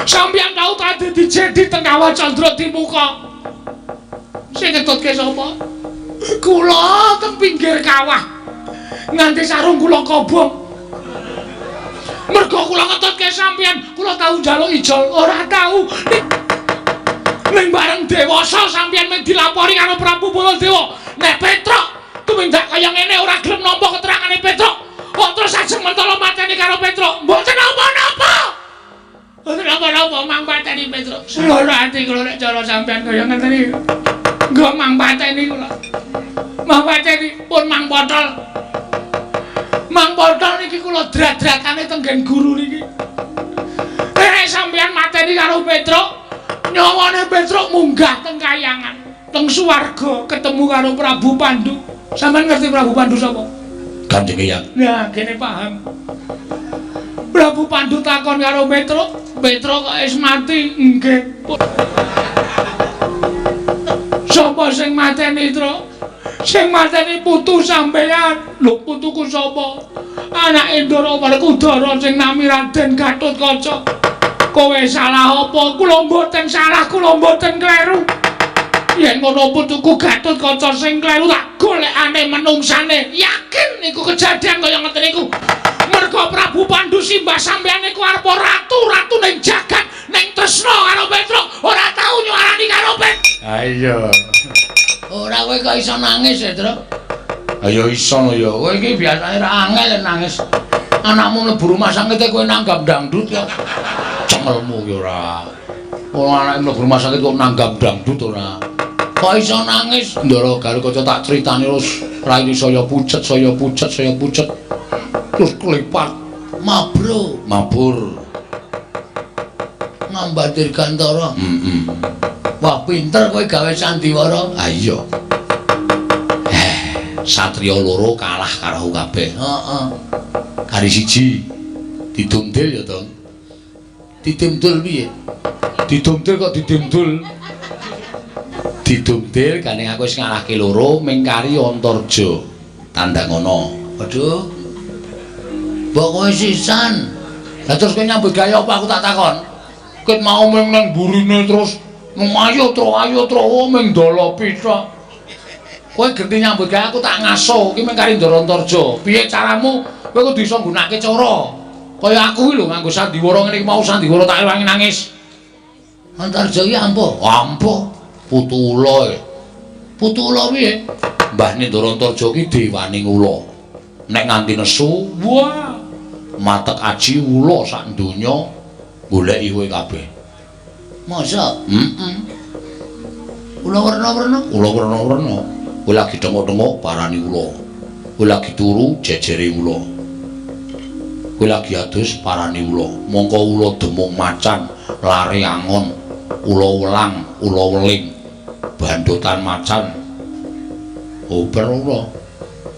Sampeyan tau dadi dijedi teng Kawah Candra Timuka. Sing ngetutke sapa? Kula teng pinggir kawah. Nganti sarung kula kobong. Mergo kula ngetutke sampeyan, kula tau njaluk ijol, ora tau. Ning bareng dewasa sampeyan mung dilapori karo Prabu Baladewa. Nek Petruk tumindak kaya ngene ora gelem nampa keterangane Petruk. Kok terus ajeng mentolo mateni karo Petruk. Mboten napa-napa. Mboten napa-napa mang pateni Petruk. Lara ati kula nek cara sampeyan kaya ngeten iki. Nggo mang pateni kula. Mang pateni pun mang potol. Mang potol niki kula drat-dratane tenggen guru niki. Nek sampeyan mateni karo Petruk, nyawane Petruk munggah teng kayangan, teng swarga ketemu karo Prabu Pandu. Sampeyan ngerti Prabu Pandu sapa? Kanjeng Hyang. Nah, kene paham. Prabu Pandu takon karo Petruk, Petruk kok wis mati? Nggih. Sapa sing mateni, Truk? Sing mateni putu sampeyan. Lho, putuku sapa? Anake Ndara Werkudara sing nami Raden Gatotkaca. Kowe salah apa? Kula mboten salah, kula mboten kleru. Yen ngono putuku Gatotkaca sing kleru tak golekane menungsane. Yakin niku kejadian kaya ngeten niku. Merga Prabu Pandu simbah sampeyan niku arepa ratu-ratu ning jagat, ning tresna karo Petruk, ora tau nyuarani karo Petruk. Ayo. Ora kowe kok iso nangis ya, Truk? Ayo iso no ya. Kowe iki biasane ra angel nangis. Anakmu mlebu rumah sakit kowe nanggap dangdut ya. Cengelmu ki ora. Ora anake mlebu rumah sakit kok nanggap dangdut ora. Kok iso nangis? Ndara Garukaca tak critani terus raine saya pucet, saya pucet, saya pucet. Terus klepat. Mabur. Ngambatir Gantara. Wah, pinter kowe gawe sandiwara. Ah iya. Satriya loro kalah karo kabeh. Heeh. Kari siji didumdil ya, Dong. Didimdul piye? Didumdil kok didimdul. Didumdil gane aku wis ngalahke loro ming kari Antarja. Tandang ngono. Waduh. Mbok kowe sisan. Lah terus kowe nyambut gawe apa aku tak takon? Kowe mau ming nang burine terus ayo tro ming dolopi tok. Kowe genti nyambut gawe aku tak ngaso iki ming kari Ndara Antarja. Piye caramu kowe kudu iso nggunakake cara. Kaya aku iki lho nganggo sandiwara ngene iki mau sandiwara tak ewangi nangis. Antarja iki ampuh. Ampuh. Putu ula. Putu ula piye? Mbahne Ndara Antarja ki dewaning ula. Nek nganti nesu, wah, matek aji ula sak donya goleki kowe kabeh. Masa? Heeh. Ula werna-werna. Ula werna-werna. Kowe lagi tengok-tengok parani ula. Kowe lagi turu jejere ula. Kowe lagi adus parani ula. Mongko ula demung macan, lare angon, ula welang, ula weling, bandotan macan. Oper ula.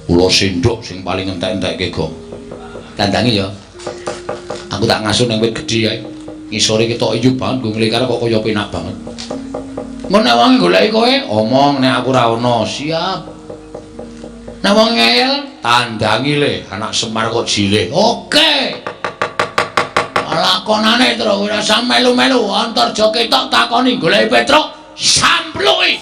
Ula sendok sing paling entek-entekke gong. Tandangi ya. Aku tak ngasuh nang wit gedhe ae. Ngisore ketok iyu banget nggo nglikar kok kaya penak banget. Mun nek wong goleki kowe, Omong nek aku ora ono, siap. nek wong ngeyel, Tandangi le, anak Semar kok jileh. oke. Lakonane terus ora sampe melu-melu Antarja ketok takoni goleki Petruk, sampluki.